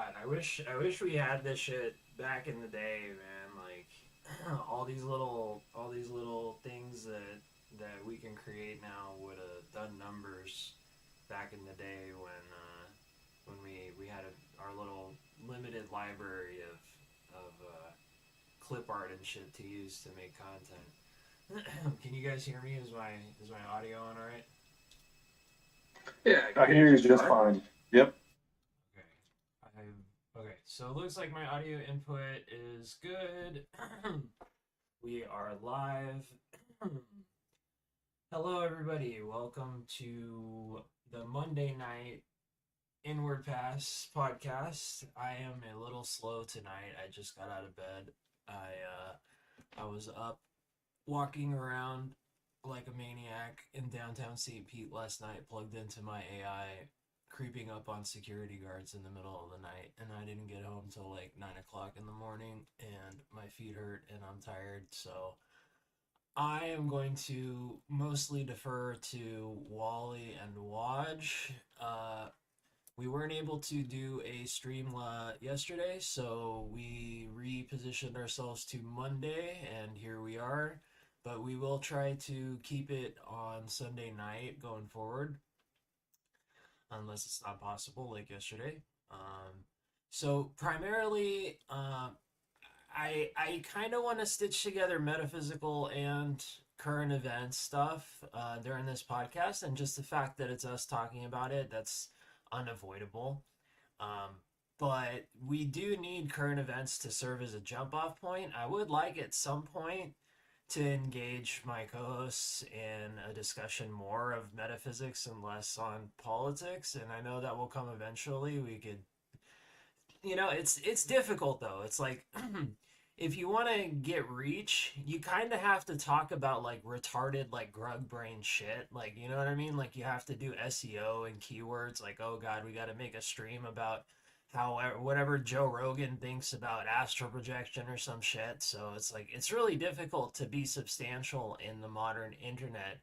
God, I wish we had this shit back in the day, man. Like all these little things that we can create now would have done numbers back in the day when we had our little limited library of clip art and shit to use to make content. Can you guys hear me? Is my audio on all right? Yeah, I I can can hear hear you you just just fine. fine. Yep. Okay. Okay. So it looks like my audio input is good. We are live. Hello, everybody. Welcome to the Monday night Inward Pass podcast. I am a little slow tonight. I just got out of bed. I was up walking around like a maniac in downtown St. Pete last night, plugged into my AI, creeping up on security guards in the middle of the night, and I didn't get home till like 9 o'clock in the morning, and my feet hurt and I'm tired, so I am going to mostly defer to Wally and Waj. We weren't able to do a stream yesterday, so we repositioned ourselves to Monday, and here we are. But we will try to keep it on Sunday night going forward, unless it's not possible, like yesterday. So primarily, I kind of want to stitch together metaphysical and current event stuff during this podcast, and just the fact that it's us talking about it, that's unavoidable. Um, but we do need current events to serve as a jump off point. I would like at some point to engage my co-hosts in a discussion more of metaphysics and less on politics, and I know that will come eventually. We could, it's difficult though. It's like if you want to get reach, you kind of have to talk about like retarded, like grug brain shit. Like, you know what I mean? Like, you have to do SEO and keywords. Like, oh God, we got to make a stream about how whatever Joe Rogan thinks about astral projection or some shit. So it's like, it's really difficult to be substantial in the modern internet.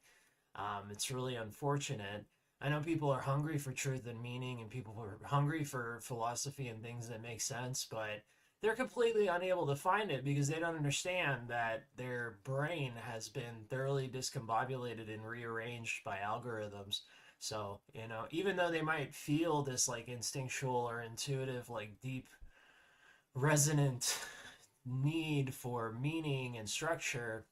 It's really unfortunate. I know people are hungry for truth and meaning, and people are hungry for philosophy and things that make sense, but they're completely unable to find it because they don't understand that their brain has been thoroughly discombobulated and rearranged by algorithms. So, even though they might feel this like instinctual or intuitive, like deep, resonant need for meaning and structure,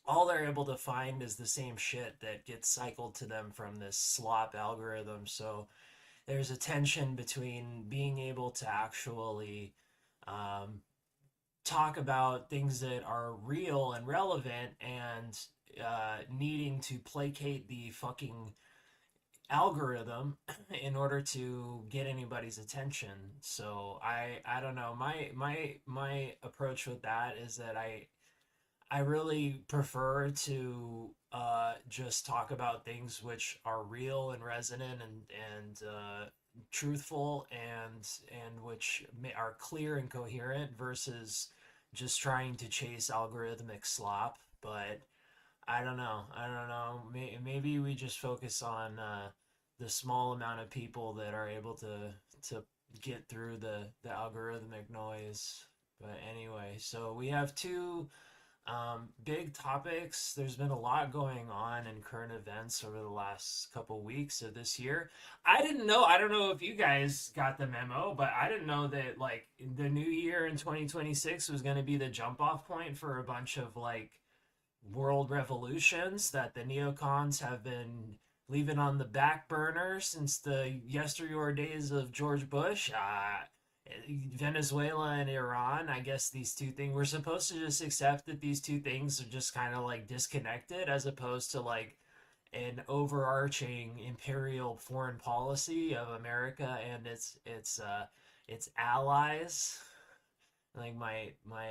all they're able to find is the same shit that gets cycled to them from this slop algorithm. So there's a tension between being able to actually um, talk about things that are real and relevant and needing to placate the fucking algorithm in order to get anybody's attention. So I don't know. My approach with that is that I really prefer to just talk about things which are real and resonant and truthful and which are clear and coherent versus just trying to chase algorithmic slop. But I don't know. I don't know. Maybe we just focus on the small amount of people that are able to get through the algorithmic noise. But anyway, so we have two big topics. There's been a lot going on in current events over the last couple weeks of this year. I didn't know. I don't know if you guys got the memo, but I didn't know that like the new year in 2026 was going to be the jump off point for a bunch of like world revolutions that the neocons have been leaving on the back burner since the yesteryear days of George Bush. Venezuela and Iran, I guess these two things, we're supposed to just accept that these two things are just kind of like disconnected as opposed to like an overarching imperial foreign policy of America and its allies. Like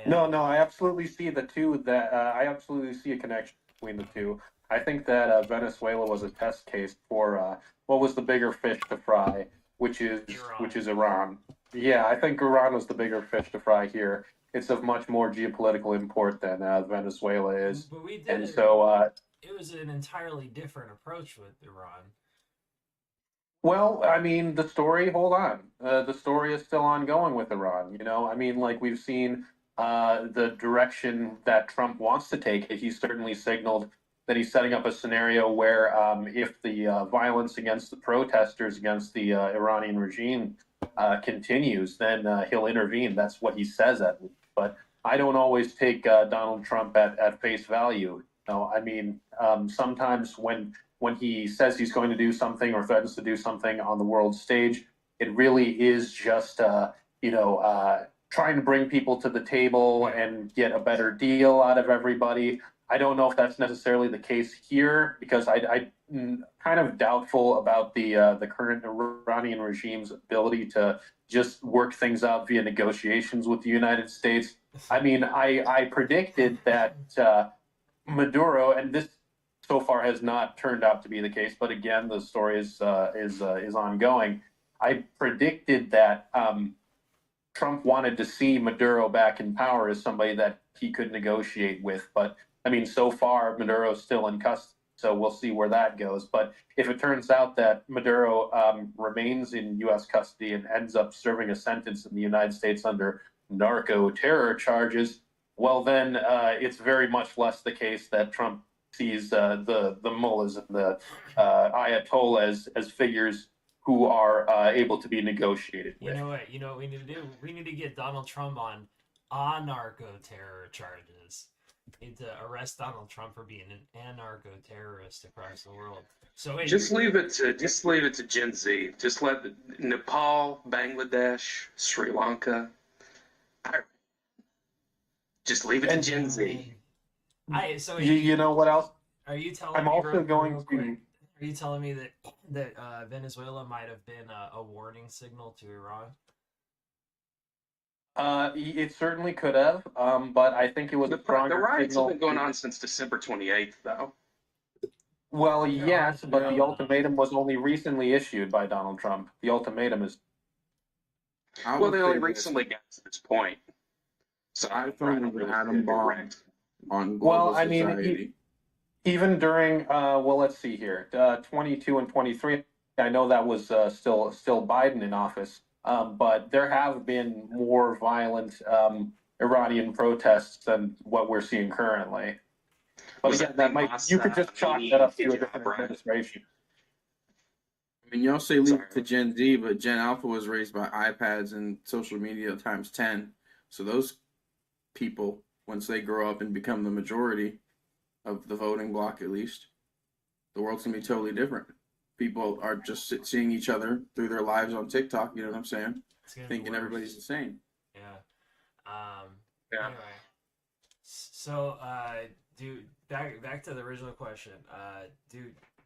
No, no, I absolutely see the two that I absolutely see a connection between the two. I think that Venezuela was a test case for what was the bigger fish to fry, which Iran. is Iran. Yeah, I think Iran was the bigger fish to fry here. It's of much more geopolitical import than Venezuela is, But we did and it. so It was an entirely different approach with Iran. Well, I mean, the story, hold on. The story is still ongoing with Iran. I mean, like we've seen the direction that Trump wants to take it. He's certainly signaled that he's setting up a scenario where if the violence against the protesters, against the Iranian regime continues, then he'll intervene. That's what he says at least. But I don't always take Donald Trump at face value. I mean, sometimes when he says he's going to do something or threatens to do something on the world stage, it really is just, trying to bring people to the table and get a better deal out of everybody. I don't know if that's necessarily the case here because I'm kind of doubtful about the current Iranian regime's ability to just work things out via negotiations with the United States. I mean, I predicted that Maduro, and this so far has not turned out to be the case. But again, the story is ongoing. I predicted that Trump wanted to see Maduro back in power as somebody that he could negotiate with. But I mean, so far Maduro is still in custody, so we'll see where that goes. But if it turns out that Maduro remains in U.S. custody and ends up serving a sentence in the United States under narco terror charges, well, then it's very much less the case that Trump sees the mullahs and the ayatollahs as figures who are able to be negotiated with. You know what? You know what we need to do? We need to get Donald Trump on narco terror charges. We need to arrest Donald Trump for being an anarcho terrorist across the world. So wait, Just leave it to Gen Z. Just let Nepal, Bangladesh, Sri Lanka. Just leave it to Gen Z. You know what else? Are you telling I'm me also going real to. quick, are you telling me that Venezuela might have been a warning signal to Iran? It certainly could have, but I think it was a The stronger riots signal. have been going on since December 28th, though. Well, yes, but Yeah. the ultimatum was only recently issued by Donald Trump. The ultimatum is. Well, they only recently got to this point. So I thought it was an atom bomb on global Well, I mean, society. even during, let's see here, 22 and 23, I know that was still Biden in office, but there have been more violent Iranian protests than what we're seeing currently. But Was again, that you could just chalk that up to a Amini different hijab, administration. I mean, y'all say leave Sorry. it to Gen Z, but Gen Alpha was raised by iPads and social media times 10. So those people, once they grow up and become the majority of the voting bloc, at least, the world's gonna be totally different. People are just seeing each other through their lives on TikTok. You know what I'm saying? Thinking everybody's the same. Yeah. Yeah. Anyway, so back to the original question.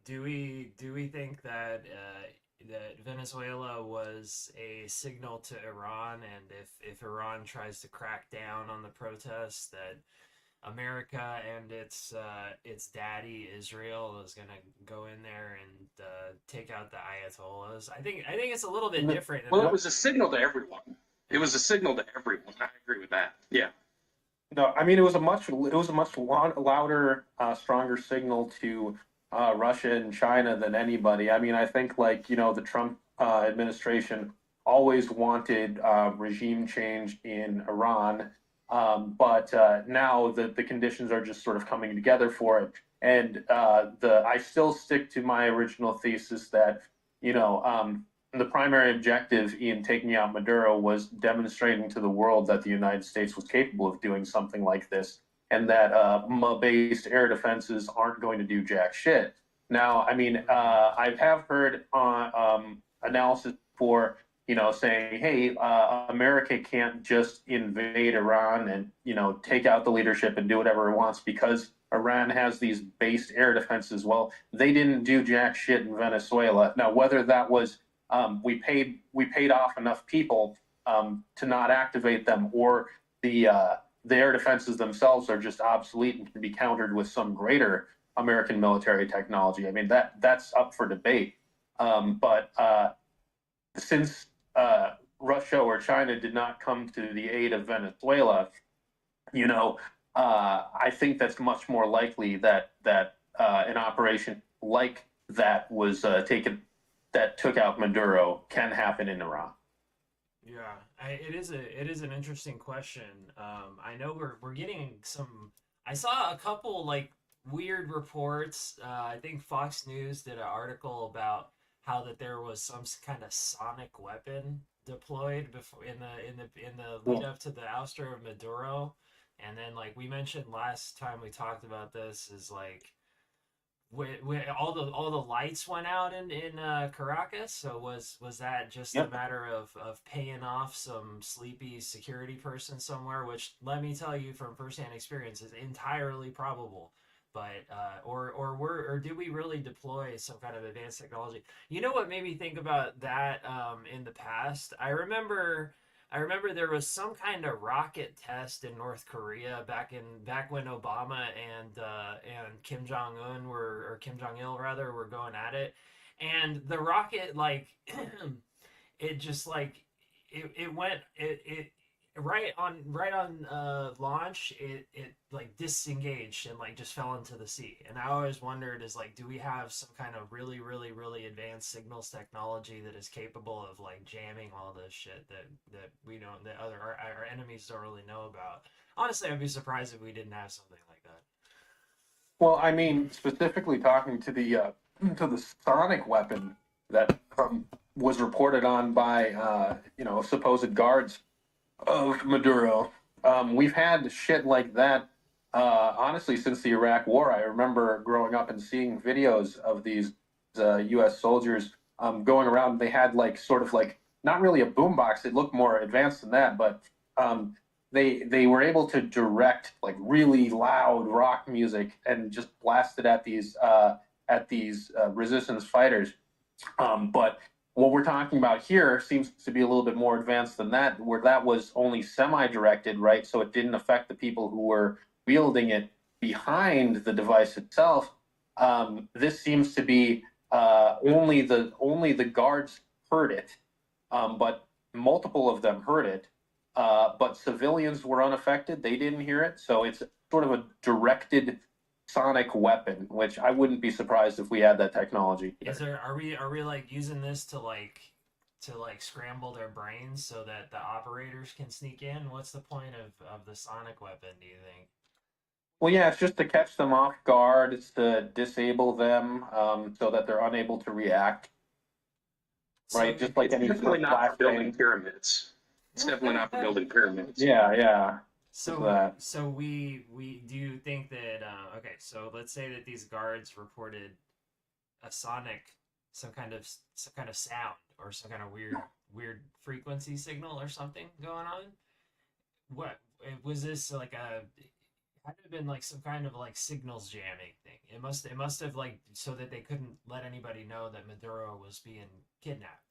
Do we think that that Venezuela was a signal to Iran, and if Iran tries to crack down on the protests, that America and its daddy Israel is gonna go in there and take out the ayatollahs? I think it's a little bit different. Well, it was a signal to everyone. It was a signal to everyone. I agree with that. Yeah. No, I mean it was a much louder, stronger signal to Russia and China than anybody. I mean, I think the Trump administration always wanted regime change in Iran, but now the conditions are just sort of coming together for it. And I still stick to my original thesis that the primary objective in taking out Maduro was demonstrating to the world that the United States was capable of doing something like this, and that based air defenses aren't going to do jack shit. Now, I mean, I have heard analysis for saying, hey, America can't just invade Iran and take out the leadership and do whatever it wants because Iran has these based air defenses. Well, they didn't do jack shit in Venezuela. Now, whether that was we paid off enough people to not activate them, or the air defenses themselves are just obsolete and can be countered with some greater American military technology. I mean, that's up for debate. But since Russia or China did not come to the aid of Venezuela, I think that's much more likely that an operation like that was taken that took out Maduro can happen in Iran. Yeah, it is an interesting question. I know we're getting some. I saw a couple like weird reports. I think Fox News did an article about how that there was some kind of sonic weapon deployed before in the lead up to the ouster of Maduro, and then like we mentioned last time we talked about this is like when all the lights went out in Caracas. So was that just a Yep. matter of paying off some sleepy security person somewhere? Which let me tell you from firsthand experience is entirely probable. But or did we really deploy some kind of advanced technology? You know what made me think about that in the past? I remember there was some kind of rocket test in North Korea back when Obama and Kim Jong Un or Kim Jong Il rather were going at it, and the rocket like it just like it went it right on launch it like disengaged and like just fell into the sea. And I always wondered is like, do we have some kind of really really really advanced signals technology that is capable of like jamming all this shit that we don't that our enemies don't really know about? Honestly, I'd be surprised if we didn't have something like that. Well, I mean, specifically talking to the sonic weapon that was reported on by supposed guards of Maduro. We've had shit like that, honestly, since the Iraq War. I remember growing up and seeing videos of these U.S. soldiers going around. They had like sort of like not really a boombox. It looked more advanced than that, but um, they were able to direct like really loud rock music and just blast it at these resistance fighters. But what we're talking about here seems to be a little bit more advanced than that, where that was only semi-directed, right? So it didn't affect the people who were wielding it behind the device itself. This seems to be only the guards heard it, but multiple of them heard it. But civilians were unaffected; they didn't hear it. So it's sort of a directed sonic weapon, which I wouldn't be surprised if we had that technology here. Is there are we like using this to like scramble their brains so that the operators can sneak in? What's the point of the sonic weapon, do you think? Well, yeah, it's just to catch them off guard. It's to disable them so that they're unable to react, So right? Just like It's any sort definitely of not for building flashbang. pyramids. It's definitely not for building pyramids. Yeah, yeah. So That. so we do you think that okay, so let's say that these guards reported a sonic some kind of sound or some kind of weird frequency signal or something going on. What was this like a had to have been like some kind of like signals jamming thing. It must have like so that they couldn't let anybody know that Maduro was being kidnapped.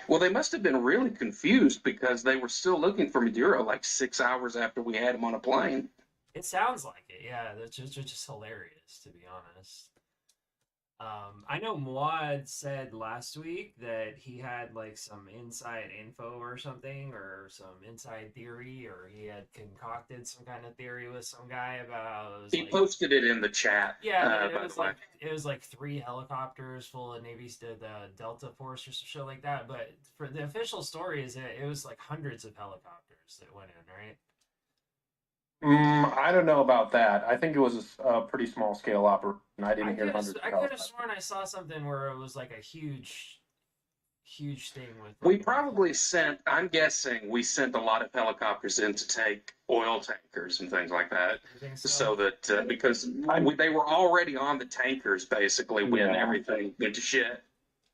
Well, they must have been really confused because they were still looking for Maduro like 6 hours after we had him on a plane. It sounds like it, yeah. That's just hilarious, to be honest. I know Muad said last week that he had like some inside info or something, or some inside theory, or he had concocted some kind of theory with some guy about it was He like posted it in the chat. yeah, it By was the way. like it was like three helicopters full of Navy's the Delta Force or some shit like that. But for the official story is that it was like hundreds of helicopters that went in, right? I don't know about that. I think it was a pretty small scale operation. I I didn't hear could have hundreds of I could have helicopters. sworn I saw something where it was like a huge thing with We like probably sent, I'm guessing we sent a lot of helicopters in to take oil tankers and things like that. you think so? So that, because they were already on the tankers basically when Yeah. everything went to shit.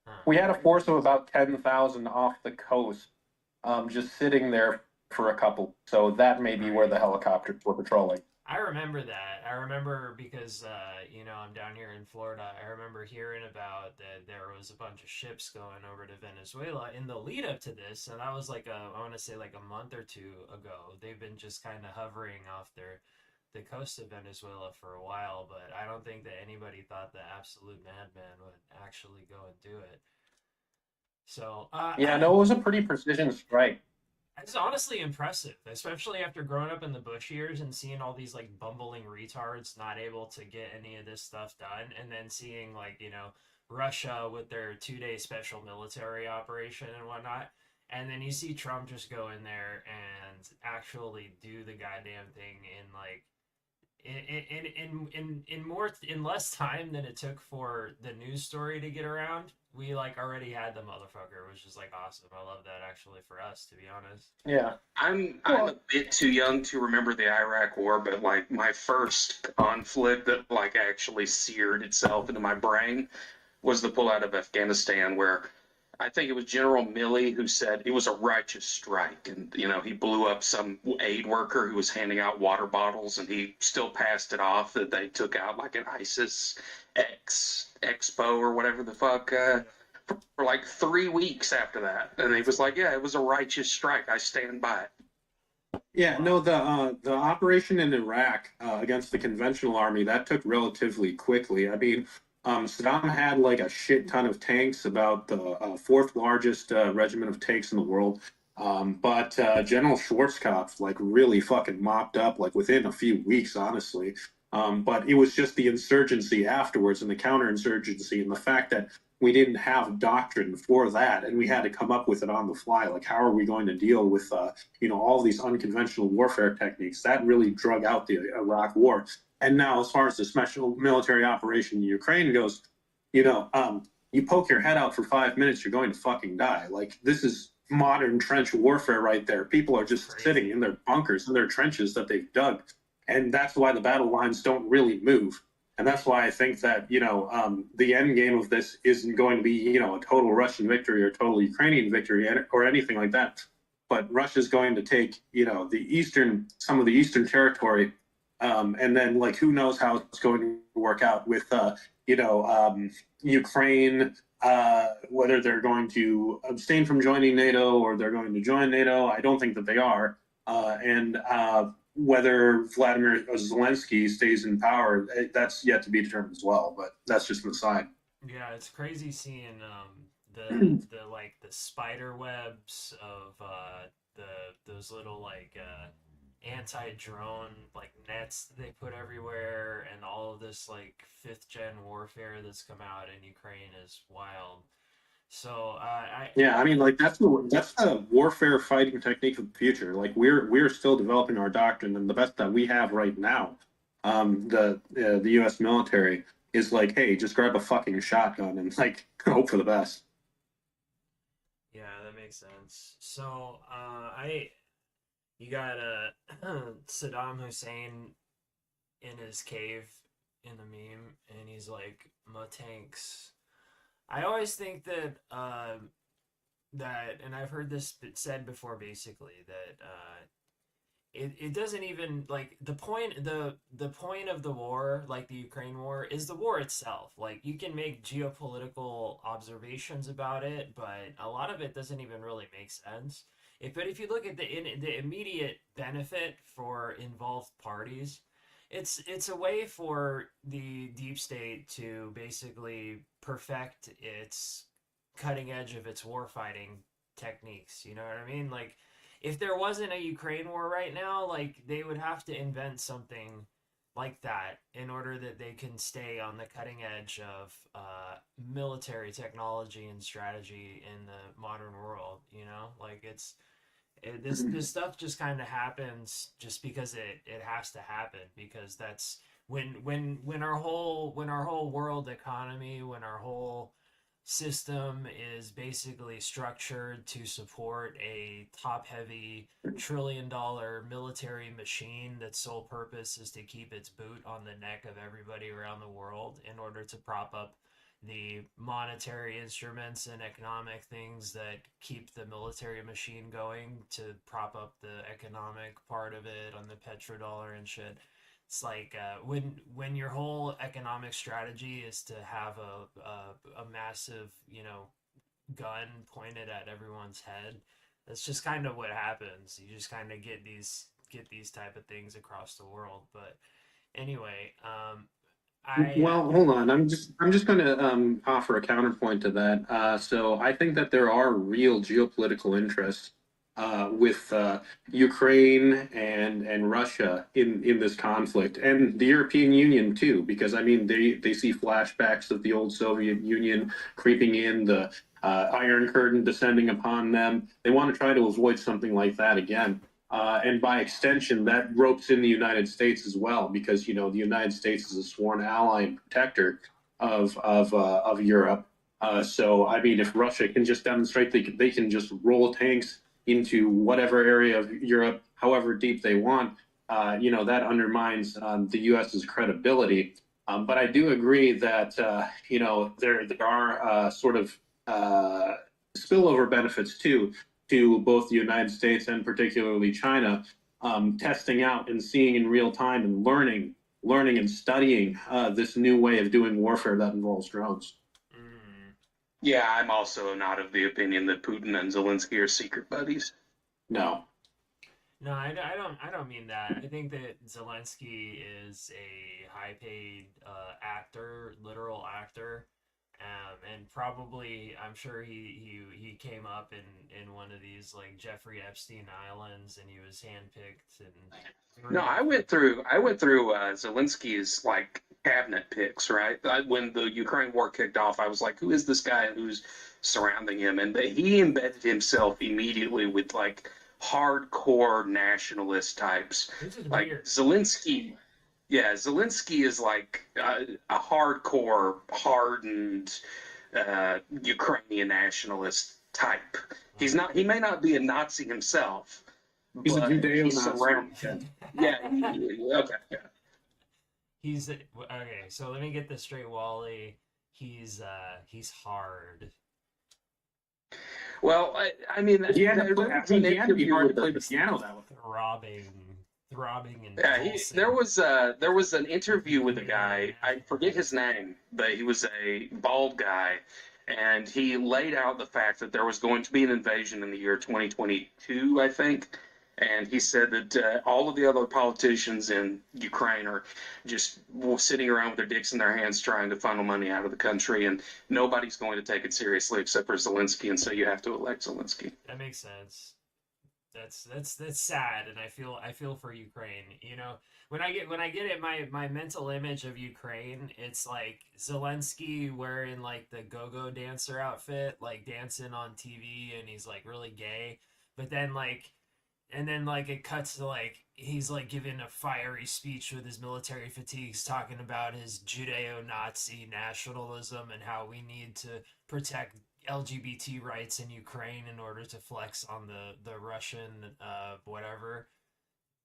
Huh. We had a force of about 10,000 off the coast, just sitting there for a couple. So that may be where the helicopters were patrolling. I remember that. I remember because I'm down here in Florida. I remember hearing about that there was a bunch of ships going over to Venezuela in the lead up to this, and that was like I want to say like a month or two ago. They've been just kind of hovering off the coast of Venezuela for a while, but I don't think that anybody thought the absolute madman would actually go and do it. So Yeah, no, it was a pretty precision strike. It's honestly impressive, especially after growing up in the Bush years and seeing all these like bumbling retards not able to get any of this stuff done, and then seeing like Russia with their 2 day special military operation and whatnot, and then you see Trump just go in there and actually do the goddamn thing in like in less time than it took for the news story to get around. We like already had the motherfucker, which is like awesome. I love that actually for us, to be honest. Yeah. I'm a bit too young to remember the Iraq War, but like my first conflict that like actually seared itself into my brain was the pullout of Afghanistan, where I think it was General Milley who said it was a righteous strike, and he blew up some aid worker who was handing out water bottles, and he still passed it off that they took out like an ISIS expo or whatever the fuck. For like 3 weeks after that, and he was like, "Yeah, it was a righteous strike. I stand by it." Yeah, no, the operation in Iraq against the conventional army that took relatively quickly. I mean, Saddam had like a shit ton of tanks, about the fourth largest regiment of tanks in the world. But General Schwarzkopf like really fucking mopped up like within a few weeks, honestly. But it was just the insurgency afterwards and the counterinsurgency and the fact that we didn't have doctrine for that and we had to come up with it on the fly. Like, how are we going to deal with all these unconventional warfare techniques? That really drug out the Iraq War. And now, as far as the special military operation in Ukraine goes, you poke your head out for 5 minutes, you're going to fucking die. Like, this is modern trench warfare right there. People are just sitting in their bunkers, in their trenches that they've dug. And that's why the battle lines don't really move. And that's why I think that, the end game of this isn't going to be, a total Russian victory or total Ukrainian victory or anything like that. But Russia's going to take, some of the eastern territory. And then, like, who knows how it's going to work out with, Ukraine, whether they're going to abstain from joining NATO or they're going to join NATO. I don't think that they are. And whether Vladimir Zelensky stays in power, that's yet to be determined as well. But that's just an aside. Yeah, it's crazy seeing the spider webs of those little like anti-drone like nets that they put everywhere, and all of this like 5th-gen warfare that's come out in Ukraine is wild. So yeah, I mean, like that's the warfare fighting technique of the future. Like we're still developing our doctrine, and the best that we have right now, the U.S. military is like, hey, just grab a fucking shotgun and like hope for the best. yeah, that makes sense. So you got Saddam Hussein in his cave in the meme, and he's like, "My tanks." I always think that and I've heard this said before, basically that it doesn't even like the point of the war, like the Ukraine war, is the war itself. Like, you can make geopolitical observations about it, but a lot of it doesn't even really make sense. But if you look at the immediate benefit for involved parties, it's a way for the deep state to basically perfect its cutting edge of its warfighting techniques. You know what I mean? Like, if there wasn't a Ukraine war right now, like, they would have to invent something like that in order that they can stay on the cutting edge of military technology and strategy in the modern world. Like, this stuff just kind of happens just because it has to happen, because that's when our whole world economy, when our whole system is basically structured to support a top heavy $1 trillion military machine that's sole purpose is to keep its boot on the neck of everybody around the world in order to prop up the monetary instruments and economic things that keep the military machine going, to prop up the economic part of it on the petrodollar and shit. It's like when your whole economic strategy is to have a massive gun pointed at everyone's head. That's just kind of what happens. You just kind of get these type of things across the world. But anyway, Well, hold on. I'm just going to offer a counterpoint to that. So I think that there are real geopolitical interests with Ukraine and Russia in this conflict, and the European Union too, because I mean they see flashbacks of the old Soviet Union creeping in, the Iron Curtain descending upon them. They want to try to avoid something like that again. And by extension, that ropes in the United States as well, because the United States is a sworn ally and protector of Europe. So I mean, if Russia can just demonstrate they can just roll tanks into whatever area of Europe, however deep they want, that undermines the U.S.'s credibility. But I do agree that there are sort of spillover benefits too to both the United States and particularly China, testing out and seeing in real time and learning and studying this new way of doing warfare that involves drones. Yeah, I'm also not of the opinion that Putin and Zelensky are secret buddies. No. No, I don't mean that. I think that Zelensky is a high-paid actor, literal actor, and probably I'm sure he came up in one of these like Jeffrey Epstein Islands, and he was handpicked. And No, I went through Zelensky's like cabinet picks, right? When the Ukraine war kicked off, I was like, who is this guy and who's surrounding him? And he embedded himself immediately with like hardcore nationalist types. This is Like weird. Zelensky, yeah, Zelensky is like a hardcore, hardened Ukrainian nationalist type. He may not be a Nazi himself, He's a but he's Judeo-Nazi. surrounded. Yeah, okay. Yeah. He's okay. So let me get this straight, Wally. He's hard. Well, I mean, He had to be hard to play the with piano that way. Throbbing, and Yeah, pulsing. there was an interview with a guy. I forget his name, but he was a bald guy, and he laid out the fact that there was going to be an invasion in the year 2022, I think. And he said that all of the other politicians in Ukraine are just sitting around with their dicks in their hands trying to funnel money out of the country, and nobody's going to take it seriously except for Zelensky, and so you have to elect Zelensky. That makes sense. That's sad, and I feel for Ukraine. When I get it, my mental image of Ukraine, it's like Zelensky wearing like the go-go dancer outfit, like dancing on TV, and he's like really gay. But then like it cuts to like he's like giving a fiery speech with his military fatigues, talking about his Judeo-Nazi nationalism and how we need to protect LGBT rights in Ukraine in order to flex on the Russian whatever.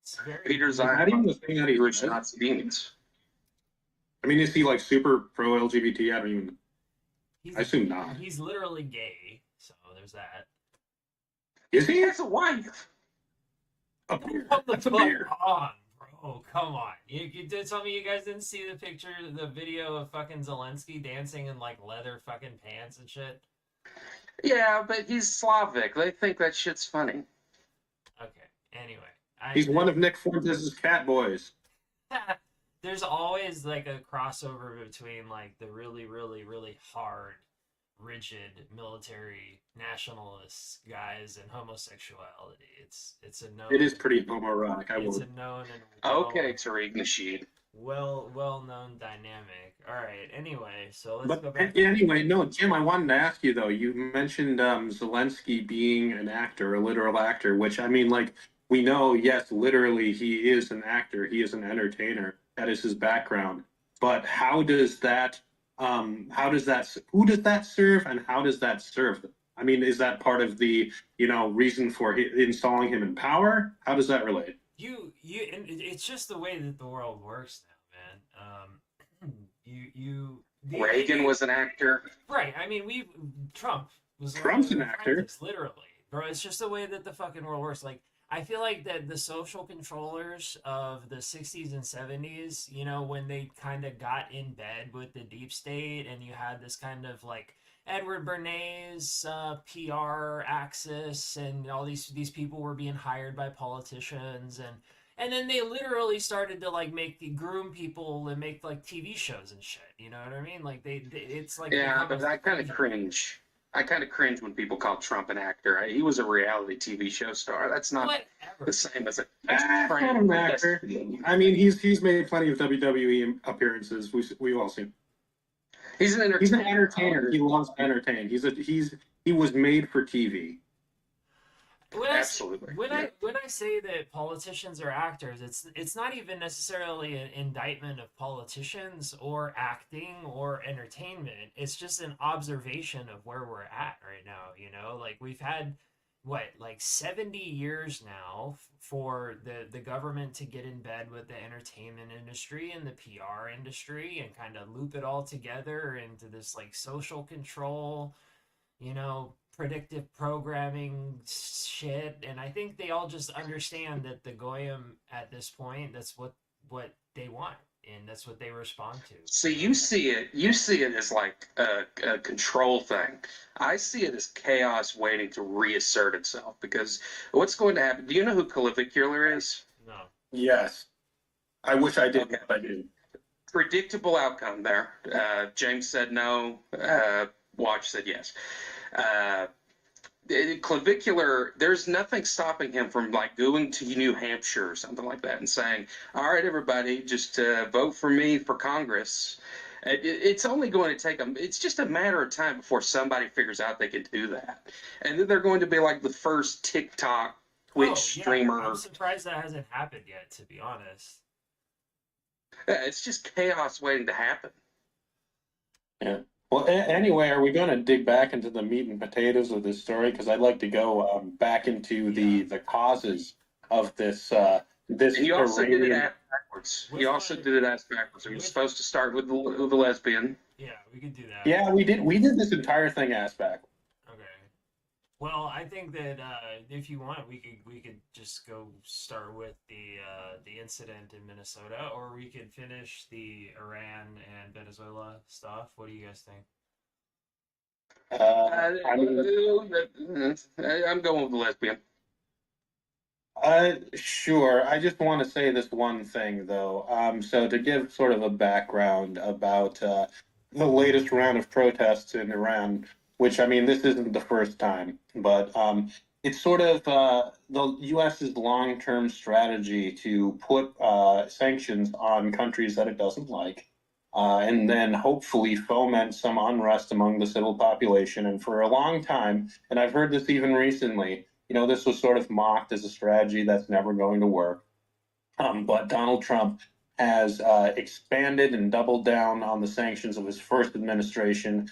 It's very Peter How do you Zion, think that he Jewish is? Nazi demons. I mean, is he like super pro LGBT? I don't even. he's, I assume not. He's literally gay, so there's that. Is He he? has a wife. What the fuck on, bro? Come on. You did tell me you guys didn't see the video of fucking Zelensky dancing in like leather fucking pants and shit? Yeah, but he's Slavic. They think that shit's funny. Okay. Anyway, He's one of Nick Fuentes' cat boys. There's always like a crossover between like the really, really, really hard, rigid military nationalist guys and homosexuality. It's a known. It is pretty homoerotic. It's a known and Okay, Tariq Nasheed. well-known dynamic. All right. Anyway, so let's go But back. anyway, no, Jim, I wanted to ask you though. You mentioned Zelensky being an actor, a literal actor, which I mean, like we know, yes, literally he is an actor. He is an entertainer. That is his background. But how does that? Who does that serve, and how does that serve them? I mean, is that part of the reason for installing him in power? How does that relate? And it's just the way that the world works now, man. Reagan was an actor. Right. I mean, Trump's an actor. literally, bro. It's just the way that the fucking world works. Like, I feel like that the social controllers of the 60s and 70s, when they kind of got in bed with the deep state, and you had this kind of like Edward Bernays PR axis, and all these people were being hired by politicians, and then they literally started to like groom people and make like TV shows and shit. You know what I mean? Like it's like Yeah, but that kind of cringe. I kind of cringe when people call Trump an actor. He was a reality TV show star. That's not Whatever. the same as a Not an actor. I mean, he's made plenty of WWE appearances. We've all seen. He's an entertainer. He's an entertainer. He loves to entertain. He was made for TV. Absolutely. When I say that politicians are actors, it's not even necessarily an indictment of politicians or acting or entertainment. It's just an observation of where we're at right now. You know, like we've had what, like 70 years now for the government to get in bed with the entertainment industry and the PR industry and kind of loop it all together into this like social control, you know, predictive programming shit. And I think they all just understand that the goyim at this point, that's what they want, and that's what they respond to. So you see it as like a control thing. I see it as chaos waiting to reassert itself, because what's going to happen? Do you know who Clavicular is? No. Yes. I wish I did. Okay. But I do. Predictable outcome there. James said no. Watch said yes. Clavicular, there's nothing stopping him from like going to New Hampshire or something like that and saying, all right, everybody, just vote for me for Congress. It's only going to take them, it's just a matter of time before somebody figures out they can do that. And then they're going to be like the first TikTok, Twitch streamer. I'm surprised that hasn't happened yet, to be honest. It's just chaos waiting to happen. Yeah. Well, anyway, are we going to dig back into the meat and potatoes of this story? Because I'd like to go back into the causes of this. This And you also did it Iranian. ass backwards. You also did it ass backwards. We were supposed to start with the lesbian. Yeah, we could do that. Yeah, we did. We did this entire thing ass back. Okay. Well, I think that if you want, we could just go start with the incident in Minnesota, or we could finish the Iran and Venezuela stuff. What do you guys think? I mean, I'm going with the lesbian. sure. I just want to say this one thing, though. So to give sort of a background about the latest round of protests in Iran, which I mean, this isn't the first time, but it's sort of the U.S.'s long-term strategy to put sanctions on countries that it doesn't like, and then hopefully foment some unrest among the civil population. And for a long time, and I've heard this even recently, you know, this was sort of mocked as a strategy that's never going to work. But Donald Trump has expanded and doubled down on the sanctions of his first administration.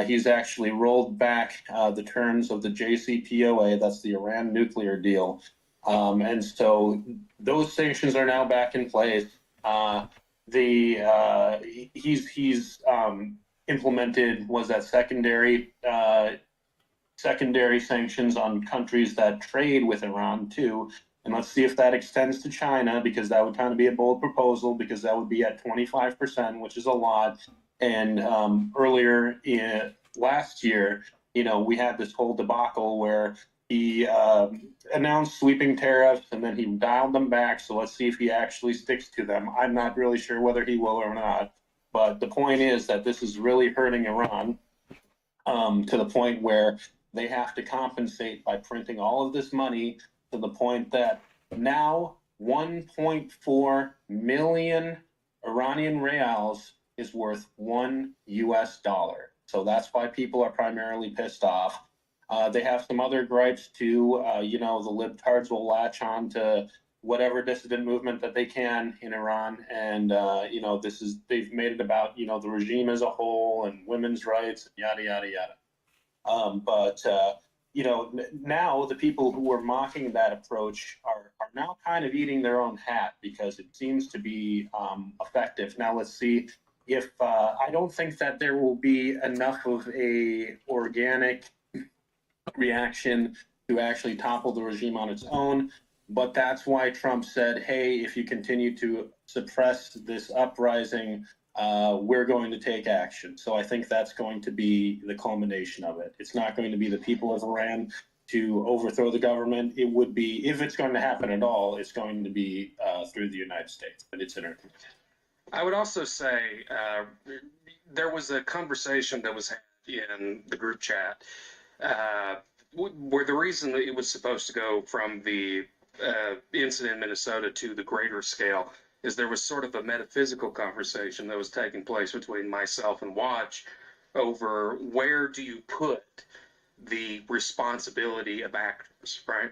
He's actually rolled back the terms of the JCPOA, that's the Iran nuclear deal. And so those sanctions are now back in place. He's implemented, was that secondary sanctions on countries that trade with Iran too. And let's see if that extends to China, because that would kind of be a bold proposal, because that would be at 25%, which is a lot. And earlier last year, you know, we had this whole debacle where he announced sweeping tariffs and then he dialed them back. So let's see if he actually sticks to them. I'm not really sure whether he will or not. But the point is that this is really hurting Iran to the point where they have to compensate by printing all of this money, to the point that now 1.4 million Iranian reals is worth $1. So that's why people are primarily pissed off. They have some other gripes too. You know, the libtards will latch on to whatever dissident movement that they can in Iran, and you know, they've made it about, you know, the regime as a whole and women's rights, yada yada yada. But you know, now the people who were mocking that approach are now kind of eating their own hat, because it seems to be effective. Now let's see if I don't think that there will be enough of a organic reaction to actually topple the regime on its own. But that's why Trump said, hey, if you continue to suppress this uprising, we're going to take action. So I think that's going to be the culmination of it. It's not going to be the people of Iran to overthrow the government. It would be, if it's going to happen at all, it's going to be through the United States. But it's entertaining. I would also say there was a conversation that was had in the group chat, where the reason that it was supposed to go from the incident in Minnesota to the greater scale is there was sort of a metaphysical conversation that was taking place between myself and Watch over where do you put the responsibility of actors, right?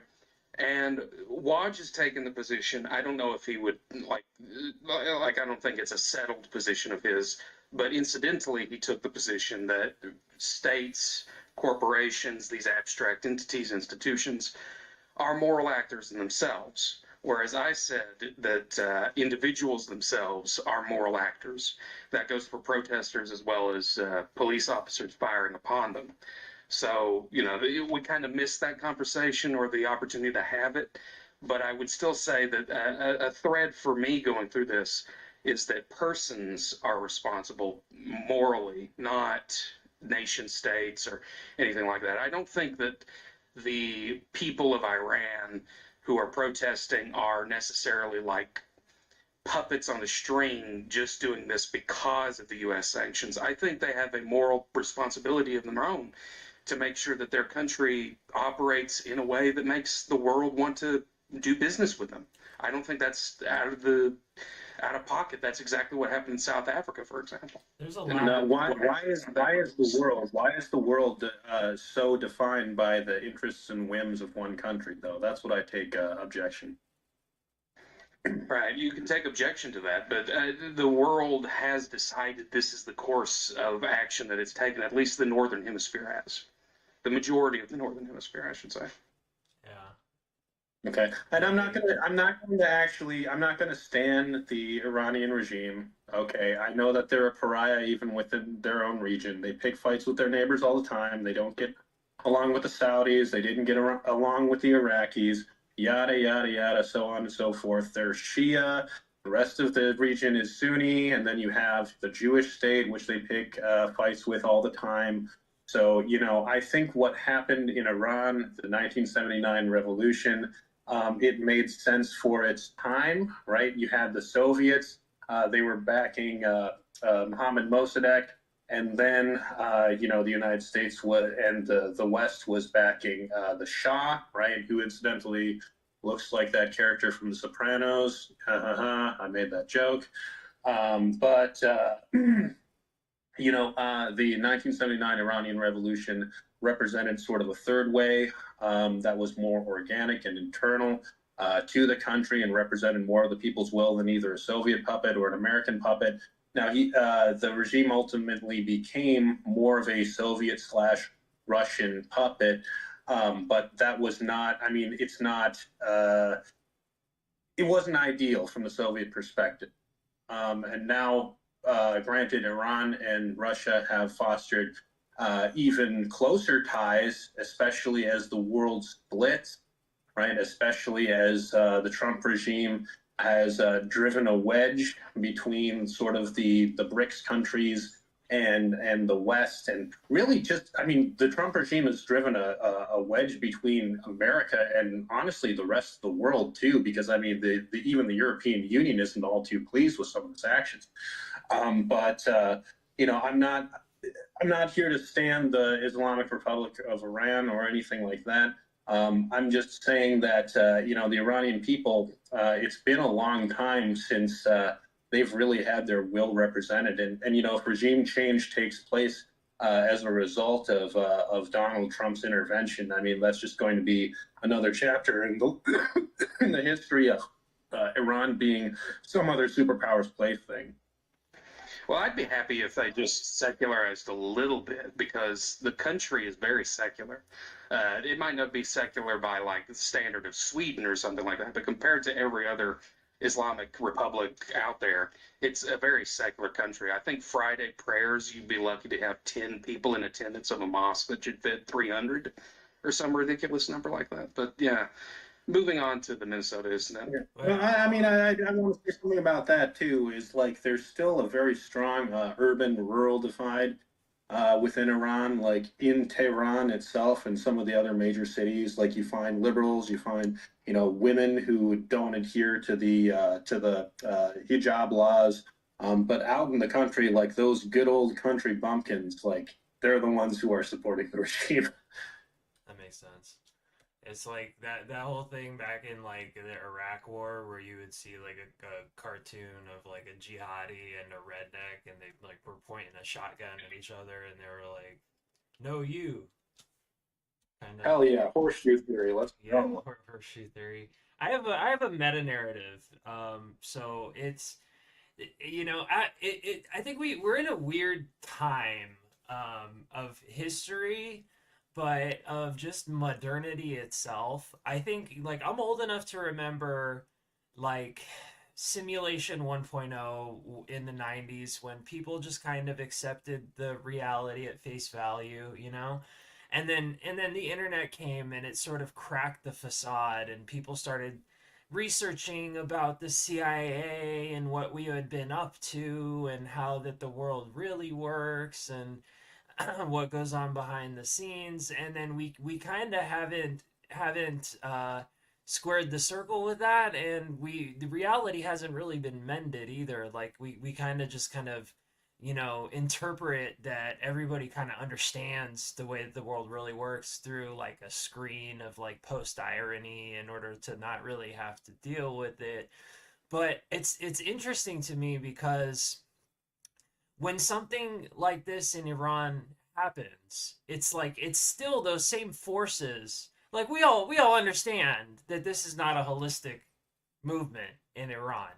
And Waj has taken the position. I don't know if he would I don't think it's a settled position of his, but incidentally, he took the position that states, corporations, these abstract entities, institutions, are moral actors in themselves. Whereas I said that individuals themselves are moral actors. That goes for protesters as well as police officers firing upon them. So, we kind of missed that conversation or the opportunity to have it. But I would still say that a thread for me going through this is that persons are responsible morally, not nation states or anything like that. I don't think that the people of Iran who are protesting are necessarily like puppets on the string just doing this because of the U.S. sanctions. I think they have a moral responsibility of their own to make sure that their country operates in a way that makes the world want to do business with them. I don't think that's out of pocket. That's exactly what happened in South Africa, for example. There's a And lot. why is the world so defined by the interests and whims of one country, though? That's what I take objection. Right, you can take objection to that, but the world has decided this is the course of action that it's taken. At least the Northern Hemisphere has. The majority of the Northern Hemisphere, I should say. Yeah. Okay, and I'm not gonna stand the Iranian regime. Okay, I know that they're a pariah even within their own region. They pick fights with their neighbors all the time. They don't get along with the Saudis. They didn't get along with the Iraqis. Yada yada yada, so on and so forth. They're Shia. The rest of the region is Sunni, and then you have the Jewish state, which they pick fights with all the time. So, I think what happened in Iran, the 1979 revolution, it made sense for its time, right? You had the Soviets, they were backing Mohammad Mossadegh, and then, the United States and the West was backing the Shah, right? Who incidentally looks like that character from The Sopranos. I made that joke. The 1979 Iranian Revolution represented sort of a third way that was more organic and internal to the country and represented more of the people's will than either a Soviet puppet or an American puppet. Now, the regime ultimately became more of a Soviet/Russian puppet, but that was not, it wasn't ideal from the Soviet perspective. And now, granted, Iran and Russia have fostered even closer ties, especially as the world splits, right? Especially as the Trump regime has driven a wedge between sort of the BRICS countries and the West, and really the Trump regime has driven a wedge between America and honestly the rest of the world too, because even the European Union isn't all too pleased with some of its actions. I'm not here to stand the Islamic Republic of Iran or anything like that. I'm just saying that the Iranian people, it's been a long time since they've really had their will represented, and if regime change takes place as a result of Donald Trump's intervention, that's just going to be another chapter in the history of Iran being some other superpower's plaything. Well, I'd be happy if they just secularized a little bit, because the country is very secular. It might not be secular by like the standard of Sweden or something like that, but compared to every other Islamic republic out there, it's a very secular country. I think Friday prayers, you'd be lucky to have 10 people in attendance of a mosque that should fit 300 or some ridiculous number like that. But yeah, moving on to the Minnesota incident. Yeah. Well, I want to say something about that too. Is like there's still a very strong urban-rural divide within Iran. Like in Tehran itself and some of the other major cities, like you find liberals, you find women who don't adhere to the hijab laws. But out in the country, like those good old country bumpkins, like they're the ones who are supporting the regime. That makes sense. It's like that whole thing back in like the Iraq War where you would see like a cartoon of like a jihadi and a redneck and they like were pointing a shotgun at each other and they were like, "No, you," kind of. Hell yeah, horseshoe theory. Let's Yeah, go. horseshoe theory. I have a meta narrative. So it's I think we're in a weird time of history, but of just modernity itself. I think like I'm old enough to remember like simulation 1.0 in the 90s when people just kind of accepted the reality at face value. And then the internet came and it sort of cracked the facade and people started researching about the CIA and what we had been up to and how that the world really works and what goes on behind the scenes. And then we kind of haven't squared the circle with that, and the reality hasn't really been mended either. Like we kind of interpret that everybody kind of understands the way that the world really works through like a screen of like post irony in order to not really have to deal with it. But it's interesting to me because when something like this in Iran happens, it's like it's still those same forces. Like we all understand that this is not a holistic movement in Iran.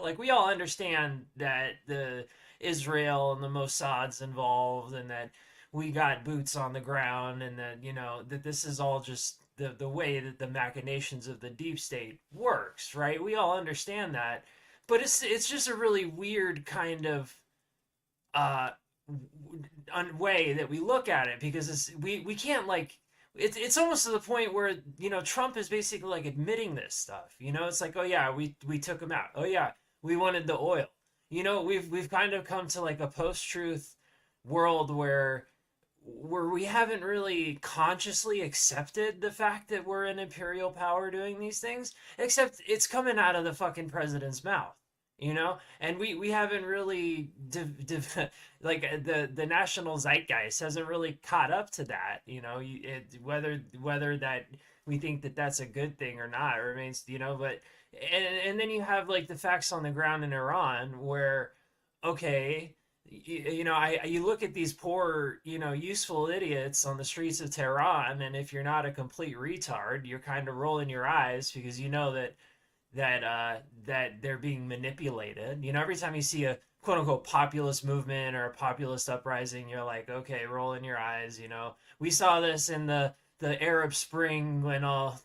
Like we all understand that the Israel and the Mossad's involved and that we got boots on the ground and that that this is all just the way that the machinations of the deep state works, right? We all understand that. But it's just a really weird kind of uh way that we look at it because we can't like it's almost to the point where Trump is basically like admitting this stuff. It's like, oh yeah, we took him out. Oh yeah, we wanted the oil. We've kind of come to like a post-truth world where we haven't really consciously accepted the fact that we're an imperial power doing these things, except it's coming out of the fucking president's mouth. And we haven't really like the national zeitgeist hasn't really caught up to that. Whether that we think that that's a good thing or not remains. But and then you have like the facts on the ground in Iran where, okay, you look at these poor, useful idiots on the streets of Tehran, and if you're not a complete retard, you're kind of rolling your eyes because you know that they're being manipulated. Every time you see a quote unquote populist movement or a populist uprising, you're like, okay, rolling your eyes. We saw this in the Arab Spring when all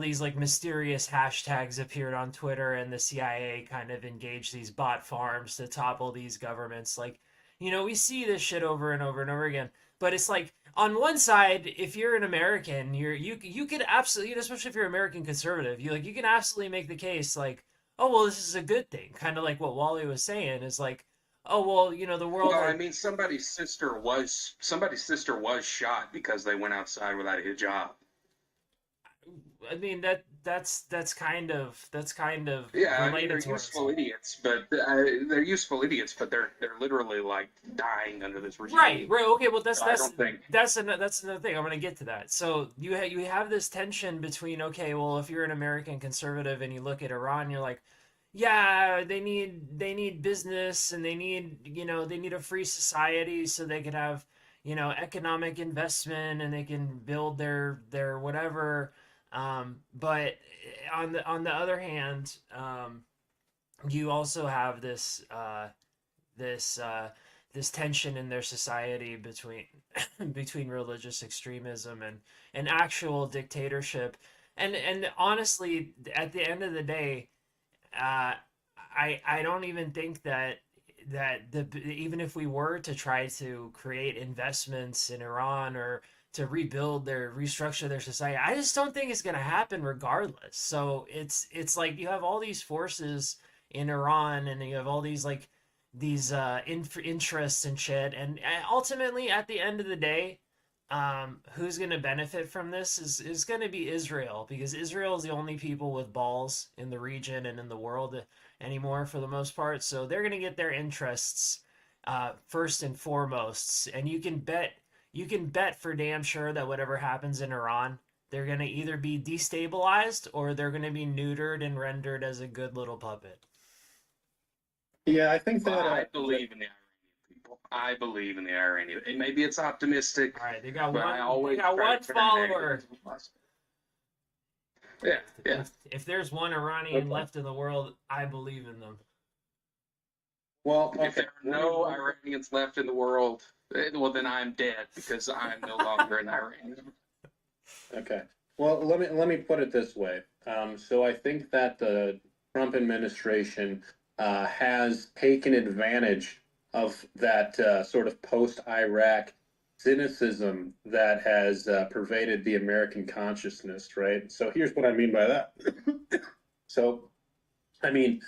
these like mysterious hashtags appeared on Twitter and the CIA kind of engaged these bot farms to topple these governments. Like, we see this shit over and over and over again. But it's like on one side, if you're an American, you could absolutely, especially if you're American conservative, you can absolutely make the case like, oh well, this is a good thing, kind of like what Wally was saying is like, oh well, the world. Well, I like, mean, somebody's sister was shot because they went outside without a hijab. I mean that's kind of Yeah, I mean related they're to what I'm useful saying. idiots, but they're useful idiots, but they're literally like dying under this regime. Right. Okay. Well, So I don't think. that's another thing. I'm gonna get to that. So you have this tension between, okay, well, if you're an American conservative and you look at Iran, you're like, yeah, they need business and they need a free society so they could have economic investment and they can build their whatever. But on the other hand, you also have this this tension in their society between between religious extremism and actual dictatorship. And honestly, at the end of the day, uh, I don't even think that even if we were to try to create investments in Iran or to restructure their society, I just don't think it's going to happen regardless. So it's like you have all these forces in Iran and you have all these like these interests and shit, and ultimately at the end of the day, who's going to benefit from this is going to be Israel, because Israel is the only people with balls in the region and in the world anymore for the most part. So they're going to get their interests first and foremost, and you can bet for damn sure that whatever happens in Iran, they're gonna either be destabilized or they're gonna be neutered and rendered as a good little puppet. Yeah, I think Well, that I believe in the Iranian people. I believe in the Iranian. And maybe it's optimistic, All right, they got but I one. They always got try one to turn follower. negative into positive. Yeah, yeah. If there's one Iranian left in the world, I believe in them. well, If there are no Iranians left in the world, well, then I'm dead because I'm no longer an Iranian. Okay. Well, let me put it this way. So I think that the Trump administration has taken advantage of that sort of post-Iraq cynicism that has pervaded the American consciousness, right? So here's what I mean by that. So, I mean,